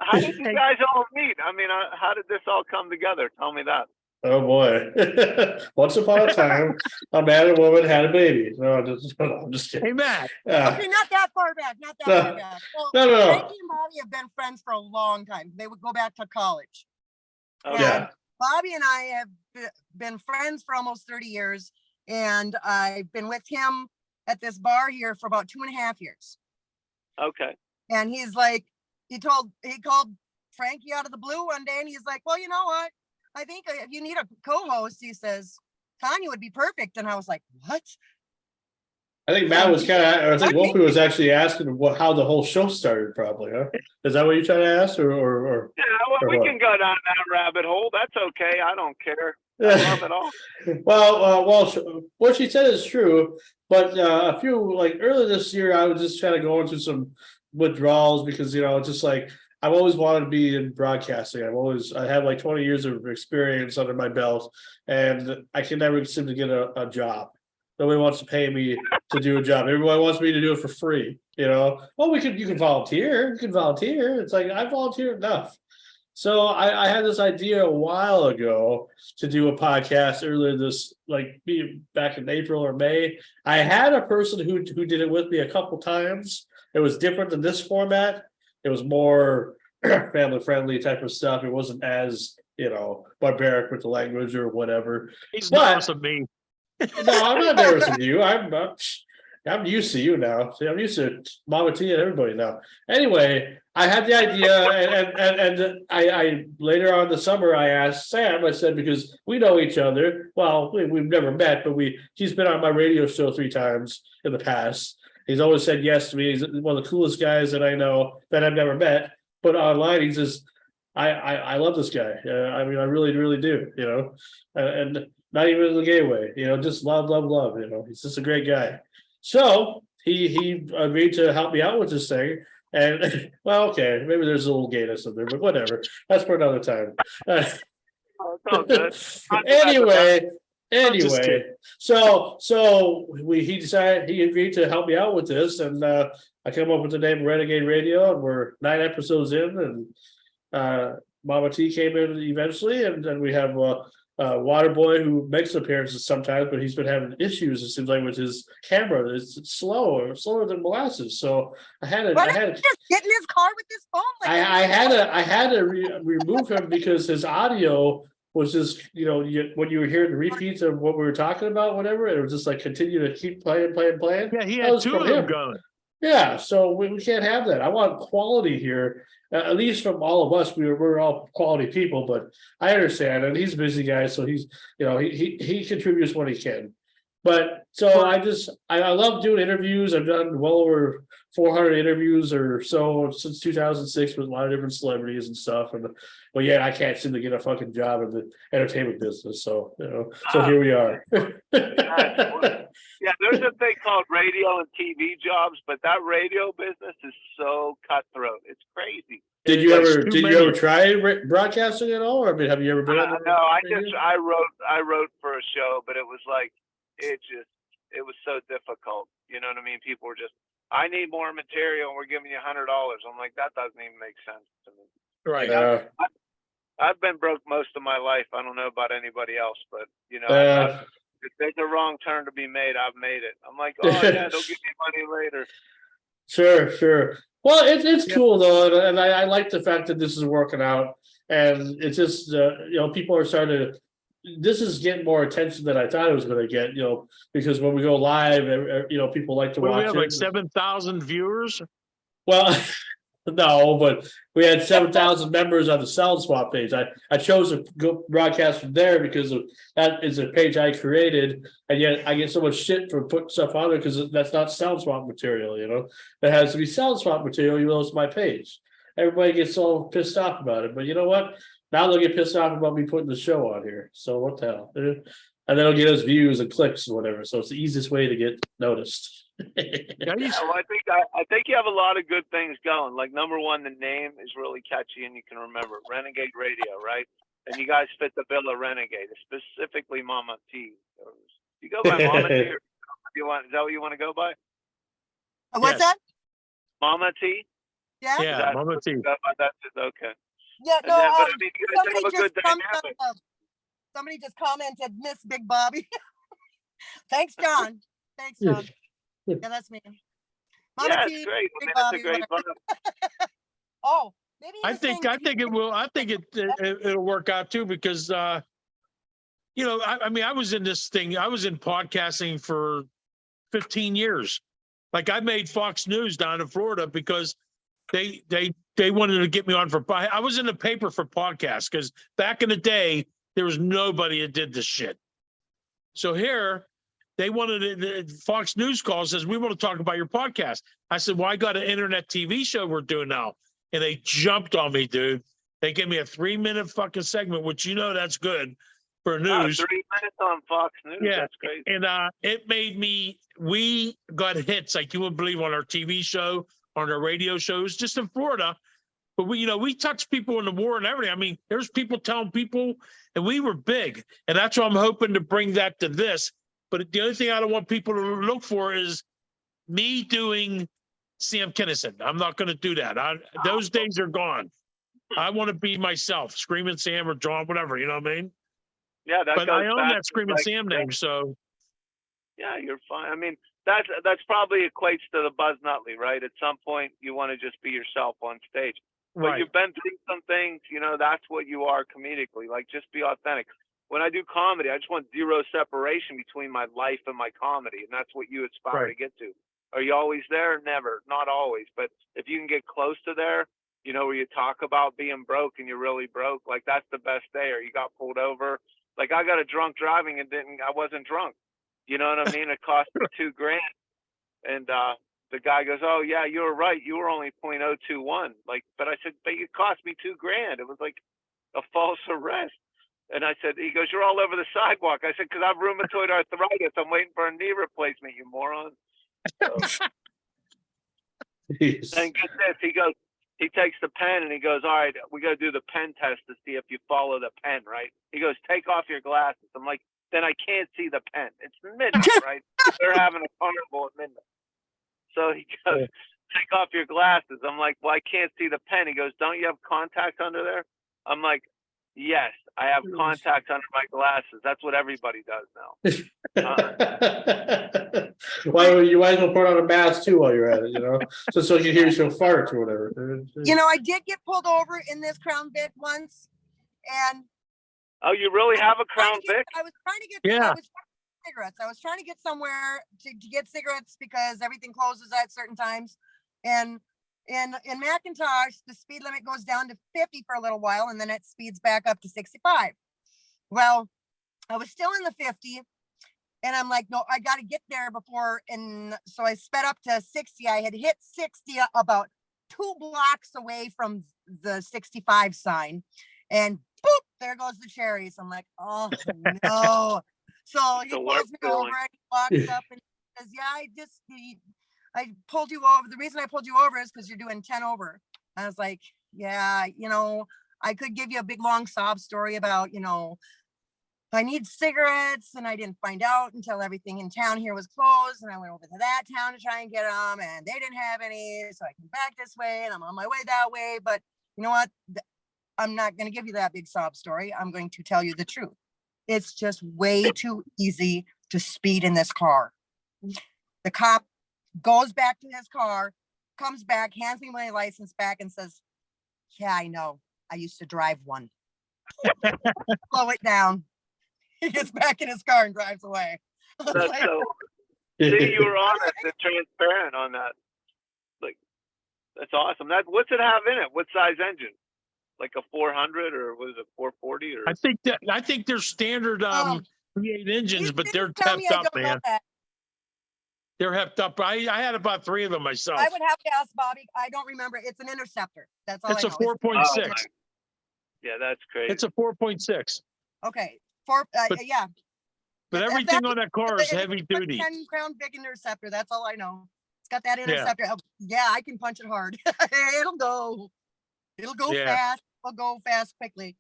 How did you guys all meet? I mean, how did this all come together? Tell me that. Oh, boy. Once upon a time, a man and woman had a baby. No, I'm just kidding. Hey, Matt. Okay, not that far back. Not that No. far back. Well, No. Frankie and Bobby have been friends for a long time. They would go back to college. Okay. Yeah. Bobby and I have been friends for almost 30 years, and I've been with him at this bar here for about 2.5 years. Okay. And he's like, he called Frankie out of the blue one day, and he's like, "Well, you know what? I think if you need a co-host," he says, "Tanya would be perfect." And I was like, "What?" I think Matt was I think Wolfie was actually asking how the whole show started, probably, huh? Is that what you're trying to ask, or? Yeah, well, Or we what? can go down that rabbit hole. That's okay. I don't care. I love it all. What she said is true, but a few like earlier this year, I was just kind of going through some withdrawals because just like I've always wanted to be in broadcasting. I have like 20 years of experience under my belt, and I can never seem to get a job. Nobody wants to pay me to do a job. Everyone wants me to do it for free. Oh, you can volunteer. You can volunteer. It's like I volunteer enough. So I had this idea a while ago to do a podcast earlier back in April or May. I had a person who did it with me a couple times. It was different than this format. It was more family friendly type of stuff. It wasn't as barbaric with the language or whatever. He's But- nervous of me. No, I'm not nervous of you. I'm used to you now. See, I'm used to Mama T and everybody now. Anyway, I had the idea, and I later on in the summer I asked Sam. I said because we know each other. Well, we've never met, but he's been on my radio show 3 times in the past. He's always said yes to me. He's one of the coolest guys that I know that I've never met. But online, he's just I love this guy. I mean, I really, really do. And not even in the gay way. Just love. He's just a great guy. So he agreed to help me out with this thing. And well, okay, maybe there's a little gayness in there, but whatever. That's for another time. Oh, it's all good. Anyway, so he decided he agreed to help me out with this, and I came up with the name Renegade Radio, and we're 9 episodes in, and Mama T came in eventually, and then we have Waterboy who makes appearances sometimes, but he's been having issues. It seems like with his camera, it's slower than molasses. So I had Why don't you just get in his car with his phone? I had to remove him because his audio was just when you were hearing the repeats of what we were talking about, whatever, it was just like continue to keep playing. Yeah, he had 2 of them going. Yeah, so we can't have that. I want quality here, at least from all of us. We're all quality people, but I understand, and he's a busy guy, so he's he contributes when he can. But so I love doing interviews. I've done well over 400 interviews or so since 2006 with a lot of different celebrities and stuff. But yeah, I can't seem to get a fucking job in the entertainment business. So so here we are. Yeah, there's a thing called radio and TV jobs, but that radio business is so cutthroat. It's crazy. Did you ever try broadcasting at all? Or I mean, have you ever been on the No, radio? I wrote for a show, but it was like it was so difficult. You know what I mean? People were just, I need more material and we're giving you $100. I'm like, that doesn't even make sense to me. Right. I've been broke most of my life. I don't know about anybody else, but if there's a wrong turn to be made, I've made it. I'm like, oh yeah, they'll give me money later. Sure. Well, it's cool though, and I like the fact that this is working out, and it's just people are starting to. This is getting more attention than I thought it was going to get, because when we go live, people like to watch. We have it. like 7,000 viewers. Well, no, but we had 7,000 members on the Sound Swap page. I chose to go broadcast from there because that is a page I created, and yet I get so much shit for putting stuff on there because that's not Sound Swap material. It has to be Sound Swap material, even though it's my page. Everybody gets all pissed off about it, but you know what? Now they'll get pissed off about me putting the show on here. So what the hell? And then it'll get us views and clicks and whatever. So it's the easiest way to get noticed. Yeah, well, I think you have a lot of good things going. Like number one, the name is really catchy and you can remember it. Renegade Radio, right? And you guys fit the bill of Renegade, specifically Mama T. You go by Mama T, or is that what you want to go by? What's that? Mama T. Yeah. Yeah, Mama T. That's okay. Yeah. No. But, I mean, you guys have a good dynamic. Somebody just commented, "Miss Big Bobby." Thanks, John. Yeah, that's me. Mama Yeah, T, it's great. Big I Bobby, mean, that's a great whatever. Oh, maybe. I think it will. I think it'll work out too because I mean I was in this thing. I was in podcasting for 15 years. Like I made Fox News down in Florida because they wanted to get me on for. I was in the paper for podcasts because back in the day there was nobody that did this shit. So here they wanted Fox News calls, says, we want to talk about your podcast. I said, well, I got an internet TV show we're doing now. And they jumped on me, dude. They gave me a 3-minute fucking segment, which, that's good for news. 3 minutes on Fox News. Yeah. That's crazy. And it made we got hits like you wouldn't believe on our TV show, on our radio shows, just in Florida. But we touched people in the war and everything. I mean, there's people telling people, and we were big. And that's why I'm hoping to bring that to this. But the only thing I don't want people to look for is me doing Sam Kinison. I'm not going to do that. Those days are gone. I want to be myself, Screaming Sam or John, whatever, you know what I mean? Yeah, But I own back that to, Screaming like, Sam name, so Yeah, you're fine. I mean, that's probably equates to the Buzz Nutley, right? At some point, you want to just be yourself on stage. But right. you've been through some things, that's what you are comedically. Like, just be authentic. When I do comedy, I just want zero separation between my life and my comedy, and that's what you aspire to get to. Are you always there? Never, not always. But if you can get close to there, where you talk about being broke and you're really broke, like that's the best day. Or you got pulled over. Like I got a drunk driving and I wasn't drunk. You know what I mean? It cost me $2,000. And the guy goes, "Oh yeah, you were right. You were only .021." Like, but I said, "But it cost me $2,000. It was like a false arrest." And I said, he goes, "You're all over the sidewalk." I said, "Because I have rheumatoid arthritis. I'm waiting for a knee replacement, you moron." So, and get this, he takes the pen and he goes, "All right, we got to do the pen test to see if you follow the pen, right?" He goes, "Take off your glasses." I'm like, "Then I can't see the pen. It's midnight, right? They're having a carnival at midnight." So he goes, "Take off your glasses." I'm like, "Well, I can't see the pen." He goes, "Don't you have contacts under there?" I'm like, "Yes, I have contacts under my glasses. That's what everybody does now." Well, you might as well put on a mask too while you're at it, so you hear yourself fart or whatever. I did get pulled over in this Crown Vic once, and Oh, you really have a Crown Vic? I was trying to get Yeah. cigarettes. I was trying to get somewhere to get cigarettes because everything closes at certain times. And in McIntosh, the speed limit goes down to 50 for a little while, and then it speeds back up to 65. Well, I was still in the 50, and I'm like, no, I got to get there before. And so I sped up to 60. I had hit 60 about 2 blocks away from the 65 sign, and boop, there goes the cherries. I'm like, oh no. So he pulls me over and he walks up and says, "Yeah, I pulled you over. The reason I pulled you over is because you're doing 10 over." I was like, "Yeah, I could give you a big long sob story about, I need cigarettes, and I didn't find out until everything in town here was closed, and I went over to that town to try and get them, and they didn't have any, so I came back this way, and I'm on my way that way. But you know what? I'm not going to give you that big sob story. I'm going to tell you the truth. It's just way too easy to speed in this car." The cop goes back to his car, comes back, hands me my license back, and says, "Yeah, I know. I used to drive one." Slow it down. He gets back in his car and drives away. That's so. See, you were honest and transparent on that. Like, that's awesome. What's it have in it? What size engine? Like a 400 or what is it, 440? Or I think they're standard V8 engines, but they're tapped up, man. They're hepped up. I had about 3 of them myself. I would have to ask Bobby. I don't remember. It's an Interceptor. That's all It's I a know. 4.6. Yeah, that's crazy. It's a 4.6. Okay. But Yeah. But everything on that car is heavy duty. 10 Crown Vic Interceptor. That's all I know. It's got that Interceptor. Yeah, I can punch it hard. It'll go fast. It'll go fast quickly.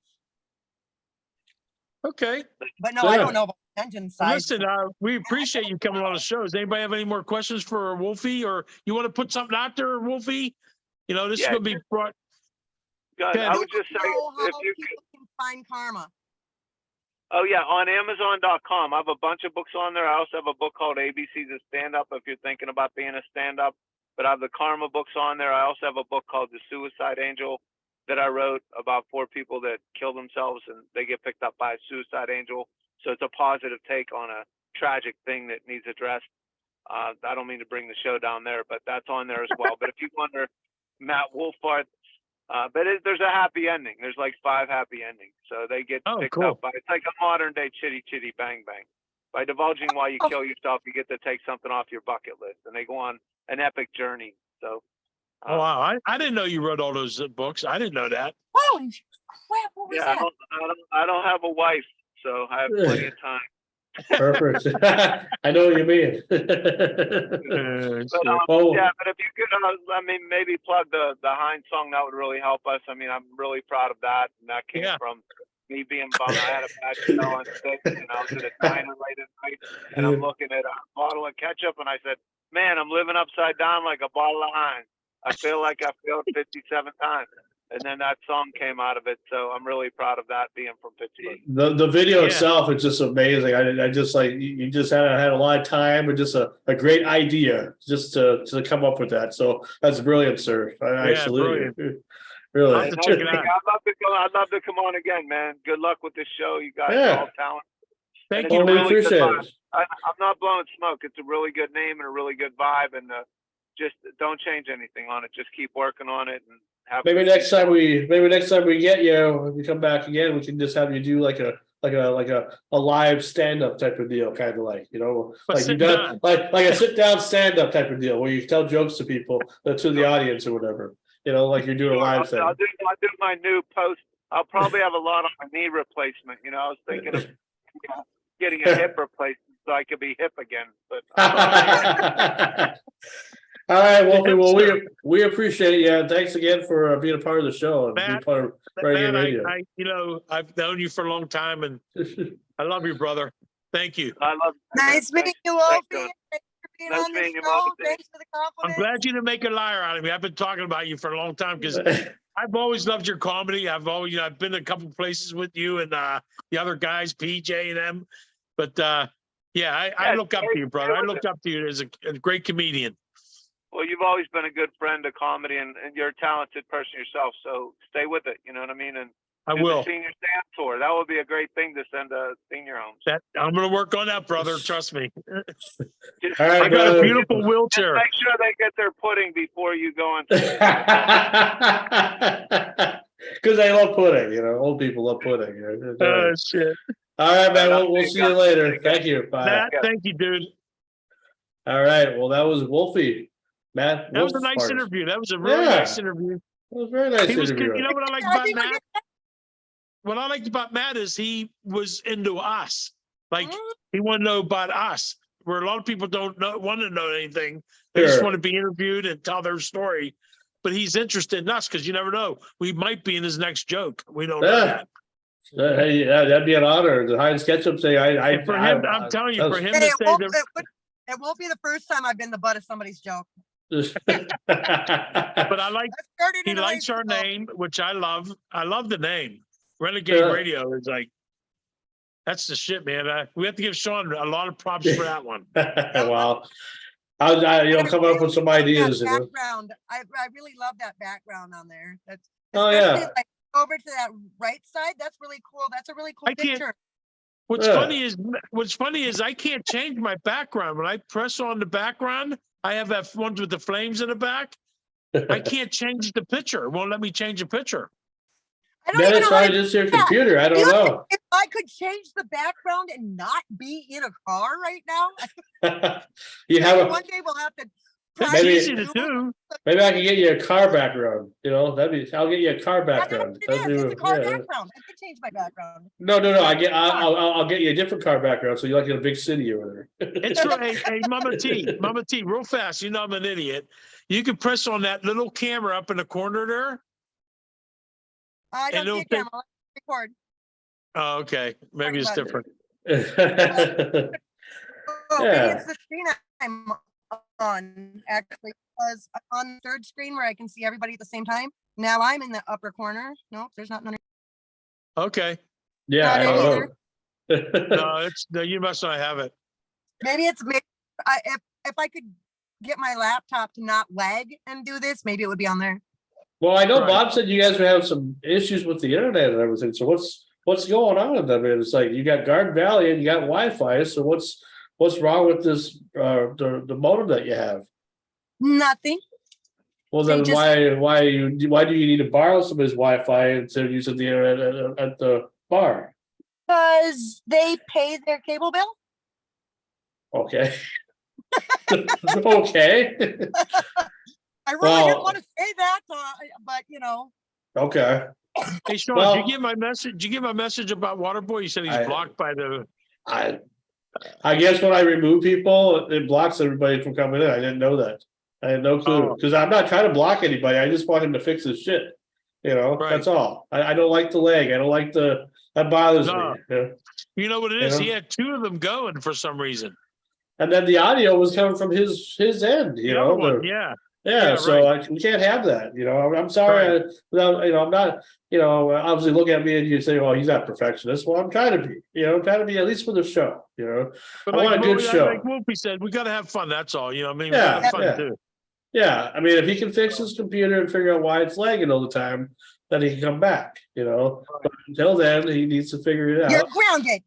Okay. But no, I don't know about engine size. Listen, we appreciate you coming on the show. Does anybody have any more questions for Wolfie, or you want to put something out there, Wolfie? This is going to be brought. God, I would just say, how if you people can find karma. Oh yeah, on Amazon.com. I have a bunch of books on there. I also have a book called ABCs of Stand-Up if you're thinking about being a stand-up. But I have the karma books on there. I also have a book called The Suicide Angel that I wrote about 4 people that kill themselves and they get picked up by a suicide angel. So it's a positive take on a tragic thing that needs addressed. I don't mean to bring the show down there, but that's on there as well. But if you wonder, Matt Wolfarth, there's a happy ending. There's like 5 happy endings. So they get picked up by, it's like a modern day Chitty Chitty Bang Bang. By divulging why you kill yourself, you get to take something off your bucket list, and they go on an epic journey. So, Oh, wow. I didn't know you wrote all those books. I didn't know that. Holy crap, what was yeah, that? I don't have a wife, so I have plenty of time. Perfect. I know what you mean. But Oh. yeah, but if you could, I mean, maybe plug the Heinz song, that would really help us. I mean, I'm really proud of that, and that came from me being bummed. I had a bad spell on sick, and I was at a diner late at night, and I'm looking at a bottle of ketchup, and I said, "Man, I'm living upside down like a bottle of Heinz. I feel like I failed 57 times." And then that song came out of it, so I'm really proud of that, being from Pittsburgh. The video itself is just amazing. I just like you just had a lot of time and just a great idea just to come up with that. So that's brilliant, sir. I salute you. Really. I'll have to check it out. I'd love to come on again, man. Good luck with this show. You guys are all talented. Thank you. you. We appreciate it. I'm not blowing smoke. It's a really good name and a really good vibe, and just don't change anything on it. Just keep working on it, and maybe next time we get you, when we come back again, we can just have you do like a live stand-up type of deal, kind of like, you know, like you done like a sit-down stand-up type of deal where you tell jokes to people, to the audience or whatever, you know, like you're doing a live thing. I'll do my new post. I'll probably have a lot on my knee replacement. You know, I was thinking of getting a hip replacement so I could be hip again. But all right, Wolfie. Well, we appreciate it. Yeah, thanks again for being a part of the show and being part of Renegade Radio. You know, I've known you for a long time, and I love you, brother. Thank you. I love you. Nice meeting you, Wolfie. Thanks for being Nice on the meeting you, show. Wolfie. Thanks for the I'm compliment. glad you didn't make a liar out of me. I've been talking about you for a long time because I've always loved your comedy. I've been a couple places with you and the other guys, PJ and them. But I look up to you, brother. I looked up to you as a great comedian. Well, you've always been a good friend to comedy, and you're a talented person yourself. So stay with it. You know what I mean? And I will. The senior stand tour. That would be a great thing to send to senior homes. I'm going to work on that, brother. Trust me. All right, I got a beautiful wheelchair. Make sure they get their pudding before you go on. Because they love pudding, you know. Old people love pudding. Oh shit! All right, man. We'll see you later. Thank you. Bye. Matt, thank you, dude. All right. Well, that was Wolfie. Matt. That was a nice interview. That was a really nice interview. It was a very nice interview. You know what I liked about Matt? What I liked about Matt is he was into us. Like he wanted to know about us, where a lot of people don't want to know anything. They just want to be interviewed and tell their story. But he's interested in us because you never know. We might be in his next joke. We don't know that. Hey, that'd be an honor. The Heinz ketchup thing. I'm telling you, for him to say it won't be the first time I've been the butt of somebody's joke. But I like he likes our name, which I love. I love the name. Renegade Radio is like, that's the shit, man. We have to give Sean a lot of props for that one. Wow. I come up with some ideas. Background. I really love that background on there. That's yeah. Like over to that right side. That's really cool. That's a really cool picture. What's funny is I can't change my background. When I press on the background, I have that one with the flames in the back. I can't change the picture. It won't let me change the picture. That is probably just your computer. I don't know. If I could change the background and not be in a car right now, you have one day we'll have to. Maybe easy to do. Maybe I can get you a car background. You know, I'll get you a car background. It's a car background. I can change my background. No. I'll get you a different car background, so you like in a big city over there. It's right. Hey, Mama T, real fast. You know I'm an idiot. You can press on that little camera up in the corner there. I don't see a camera. Let's record. Oh, okay. Maybe it's different. Maybe it's the screen I'm on, actually, because I'm on the third screen where I can see everybody at the same time. Now I'm in the upper corner. Nope, there's not none. Okay. Yeah, I don't know. No, you must not have it. Maybe if I could get my laptop to not lag and do this, maybe it would be on there. Well, I know Bob said you guys were having some issues with the internet and everything. So what's going on with that? I mean, it's like you got Garden Valley and you got Wi-Fi. So what's wrong with this the modem that you have? Nothing. Well, then why do you need to borrow somebody's Wi-Fi instead of using the internet at the bar? Because they pay their cable bill. Okay. Okay. I really Well- didn't want to say that, but you know. Okay. Hey, Sean, Well- did you get my message? Did you get my message about Waterboy? You said he's I- blocked by the. I guess when I remove people, it blocks everybody from coming in. I didn't know that. I had no clue, Oh. because I'm not trying to block anybody. I just want him to fix his shit. You know, Right. that's all. I don't like the lag. I don't like that bothers No. me. Yeah. You know what it is? Yeah. He had two of them going for some reason. And then the audio was coming from his end, you The know. other one, the- yeah. Yeah, Yeah, so we can't have that, you know. I'm sorry, I'm not, you know. Obviously, look at me and you say, "Well, he's not perfectionist." Well, I'm trying to be, you know. I'm trying to be at least for the show, you know. But I want a good show. Like Wolfie said, we got to have fun. That's all. You know, what I mean, we Yeah, got to have fun yeah. too. Yeah, I mean, if he can fix his computer and figure out why it's lagging all the time, then he can come back, you know. But until then, he needs to figure it You're out. grounded.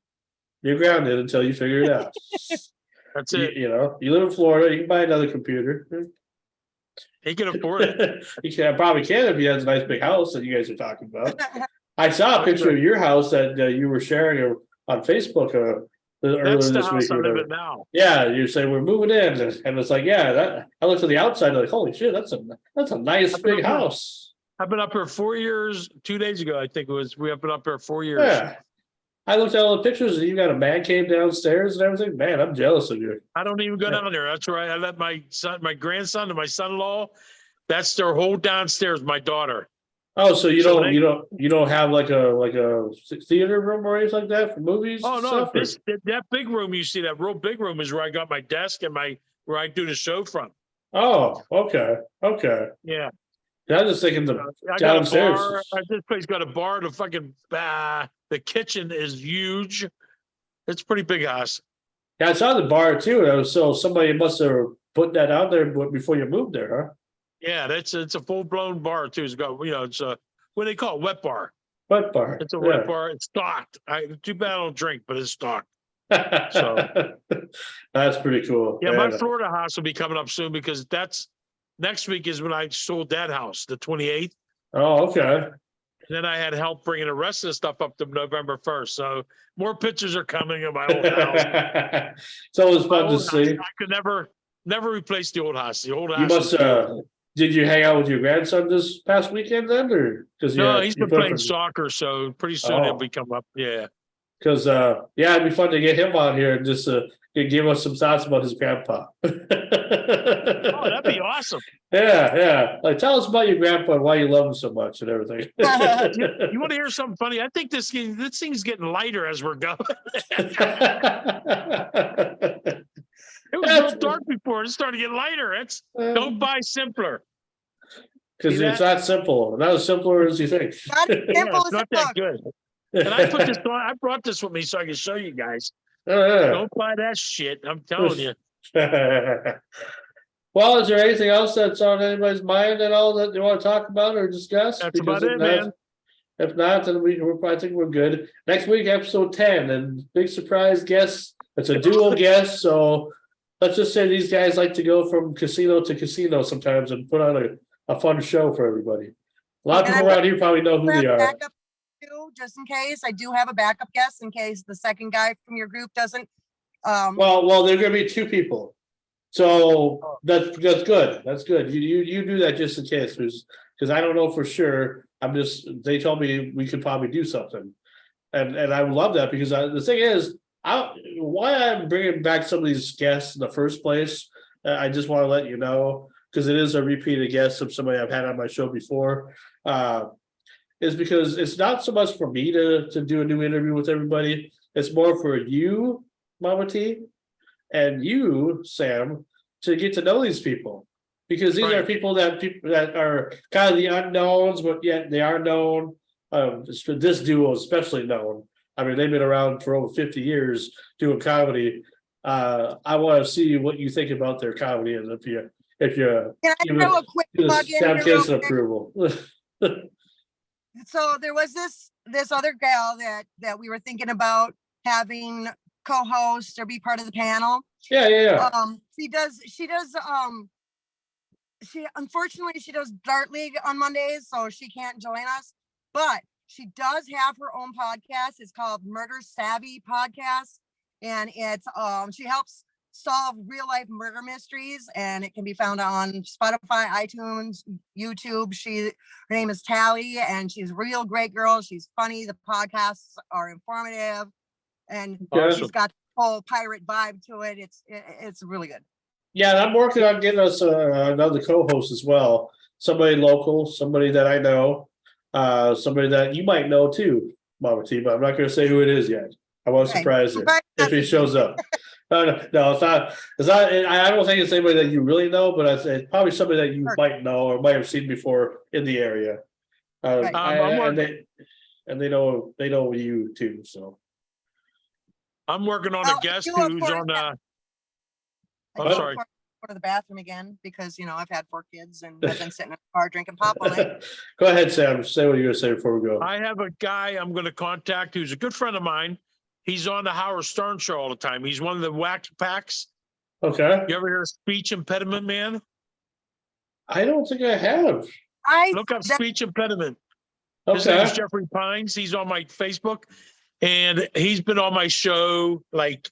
You're grounded until you figure it out. That's you, it. you know, you live in Florida, you can buy another computer. He can afford it. You probably can if he has a nice big house that you guys are talking about. I saw a picture of your house that you were sharing on Facebook earlier That's the this house week. I or live whatever. in now. Yeah, you say we're moving in, and it's like, yeah, that I looked at the outside, like, holy shit, that's a nice I've been big up here. house. I've been up here 4 years. 2 days ago, I think it was. We have been up here 4 years. Yeah. I looked at all the pictures and you got a man cave downstairs and everything. Man, I'm jealous of you. I don't even go down there. That's right. I let my son, my grandson, and my son-in-law. That's their whole downstairs. My daughter. Oh, so you So don't have like a theater room or anything like that for movies? Oh and no! stuff, or- That big room you see, that real big room, is where I got my desk and where I do the show from. Oh, okay. Yeah. Yeah, I was just thinking the I got a downstairs. bar. This place got a bar. The fucking the kitchen is huge. It's a pretty big house. Yeah, I saw the bar too. So somebody must have put that out there before you moved there, Yeah, it's a full blown bar too. It's got it's a what do they call it? Wet bar. huh? What bar? It's a wet bar. It's stocked. Too bad I don't drink, but it's stocked. So that's pretty cool. Yeah, my Florida house will be coming up soon because that's next week is when I sold that house, the 28th. Oh, okay. And then I had help bringing the rest of the stuff up to November 1st. So more pictures are coming of my old house. It's always My fun to old house, see. I could never replace the old house. The old house. You must is- did you hang out with your grandson this past weekend then, or because No, he's been playing soccer, so pretty soon he'll Oh. be come up. Yeah. Because yeah, it'd be fun to get him on here and just give us some thoughts about his grandpa. Oh, that'd be awesome. Yeah. Like, tell us about your grandpa and why you love him so much and everything. You want to hear something funny? I think this thing's getting lighter as we're going. It was real dark before. It started to get lighter. Don't buy simpler. Because See it's that? not simple, not as simpler as you think. Not as Yeah, simple it's as not it that looks. good. And I put this on. I brought this with me so I can show you guys. Yeah. Don't buy that shit. I'm telling you. Well, is there anything else that's on anybody's mind at all that you want to talk about or discuss? That's about Because it, man. If not, then I think we're good. Next week, episode 10, and big surprise guest. It's a dual guest, so let's just say these guys like to go from casino to casino sometimes and put on a fun show for everybody. A lot of And people I- around here probably know who they are. Backup too, just in case. I do have a backup guest in case the second guy from your group doesn't. Well, there are gonna be two people. So that's good. That's good. You do that just in case, because I don't know for sure. They told me we could probably do something. And I would love that because the thing is, why I'm bringing back some of these guests in the first place, I just want to let you know, because it is a repeated guest of somebody I've had on my show before, is because it's not so much for me to do a new interview with everybody. It's more for you, Mama T, and you, Sam, to get to know these people. Because these are Right. people that are kind of the unknowns, but yet they are known. This duo is especially known. I mean, they've been around for over 50 years doing comedy. I want to see what you think about their comedy, and if you Can I give throw a quick plug in Sam here gives real an quick? approval. So there was this other gal that we were thinking about having co-host or be part of the panel. Yeah. She unfortunately she does Dart League on Mondays, so she can't join us, but she does have her own podcast. It's called Murder Savvy Podcast, and it's she helps solve real life murder mysteries, and it can be found on Spotify, iTunes, YouTube. Her name is Tally, and she's a real great girl. She's funny. The podcasts are informative, and Awesome. she's got the whole pirate vibe to it. It's really good. Yeah, and I'm working on getting us another co-host as well. Somebody local, somebody that I know, somebody that you might know too, Mama T, but I'm not gonna say who it is yet. I won't Okay. surprise you if he shows up. No, it's not. I don't think it's anybody that you really know, but it's probably somebody that you Sure. might know or might have seen before in the area. Right. And they know you too. So I'm working on Well, a guest you look who's forward on, to I I'm do sorry. look forward to go to the bathroom again because I've had 4 kids and I've been sitting in the car drinking pop all night. go ahead, Sam. Say what you're gonna say before we go. I have a guy I'm going to contact who's a good friend of mine. He's on the Howard Stern show all the time. He's one of the whack packs. Okay. You ever hear of Speech Impediment Man? I don't think I have. Look up that- Speech Impediment. His name is Okay. Jeffrey Pines. He's on my Facebook, and he's been on my show, like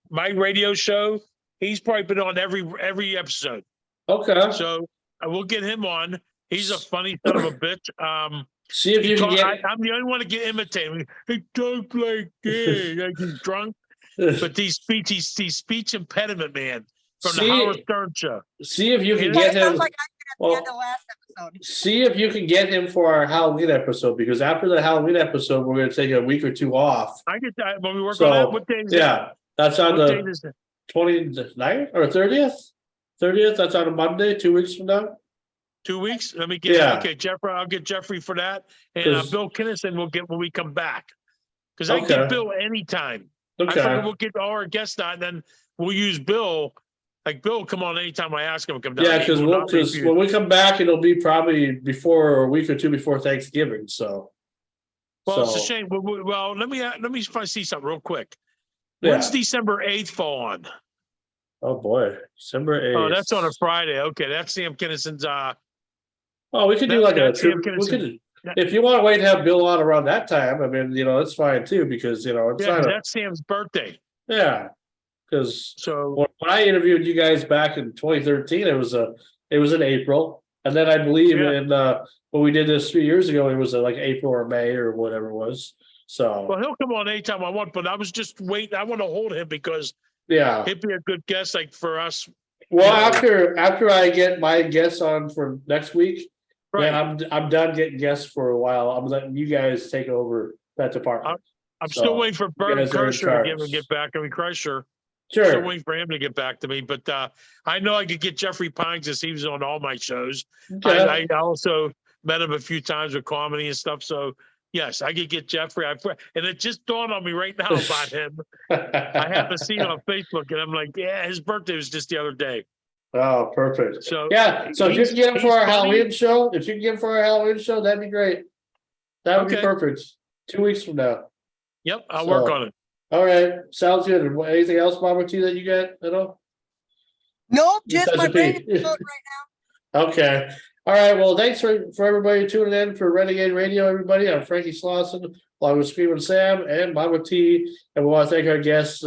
my radio show. He's probably been on every episode. Okay. So I will get him on. He's a funny son of a bitch. See if you can get. I'm the only one to get imitated. He talks like he's drunk. But these speech impediment man from the Howard Stern show. See if you can Yeah, get That sounds him. like I did at the end of last episode. See if you can get him for our Halloween episode, because after the Halloween episode, we're gonna take a week or 2 off. I get that when we work So, on that. What day is it? Yeah, that's on What day the is it? 29th or 30th. 30th, that's on a Monday, 2 weeks from now. 2 weeks? Let me get Yeah. okay, Jeffrey. I'll get Jeffrey for that. And 'Cause- Bill Kinnison will get when we come back. Because I Okay. get Bill anytime. I Okay. figure we'll get all our guests on, and then we'll use Bill. Like Bill will come on anytime I ask him to come down. Yeah, He will not because refuse. when we come back, it'll be probably before a week or 2 before Thanksgiving. So. Well, it's a so, shame. Well, let me see something real quick. Yeah. When's December 8th fall on? Oh boy, December 8th. Oh, that's on a Friday. Okay, that's Sam Kinnison's. Oh, we could do that- like a that's Sam we Kinison. could, if you want to wait to have Bill on around that time. I mean, that's fine too, because it's Yeah, not 'cause a, that's Sam's birthday. yeah. Because So when I interviewed you guys back in 2013, it was in April, and then I believe Yeah. in when we did this 3 years ago, it was like April or May or whatever it was. So well, he'll come on anytime I want, but I was just waiting. I want to hold him because yeah. he'd be a good guest, like for us. Well, Yeah. after I get my guests on for next week, Right. then I'm done getting guests for a while. I'm letting you guys take over that department. I'm So, still waiting for Bert guys are in Kreischer to charge. get back. I mean, Kreischer. Still Sure. waiting for him to get back to me, but I know I could get Jeffrey Pines as he was on all my shows. Okay. I also met him a few times with comedy and stuff. So yes, I could get Jeffrey. And it just dawned on me right now about him. I happened to see him on Facebook, and I'm like, yeah, his birthday was just the other day. Oh, perfect. So Yeah, so if you he's- can get him for he's our funny. Halloween show, that'd be great. That would be Okay. perfect. 2 weeks from now. Yep, I'll work So- on it. All right, sounds good. And anything else, Barbara T, that you got at all? Nope, just my Just brain SFP. is floating right Okay. All right. Well, thanks for everybody tuning in for Renegade Radio, everybody. I'm Frankie Slauson, along with Screaming Sam and Mama T. And we want to thank our guest,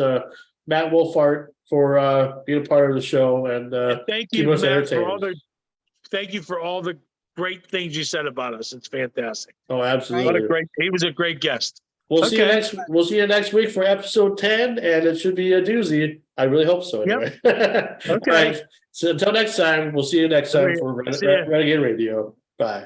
Matt Wolfart, for being a part of the show. And And thank keep you, us Matt, for all the great things you said about us. It's fantastic. oh, What absolutely. he was a great guest. We'll see you Okay. we'll see you next week for episode 10, and it should be a doozy. I really hope so anyway. All right. So until next time, we'll see you next time for See ya. Renegade Radio. Bye.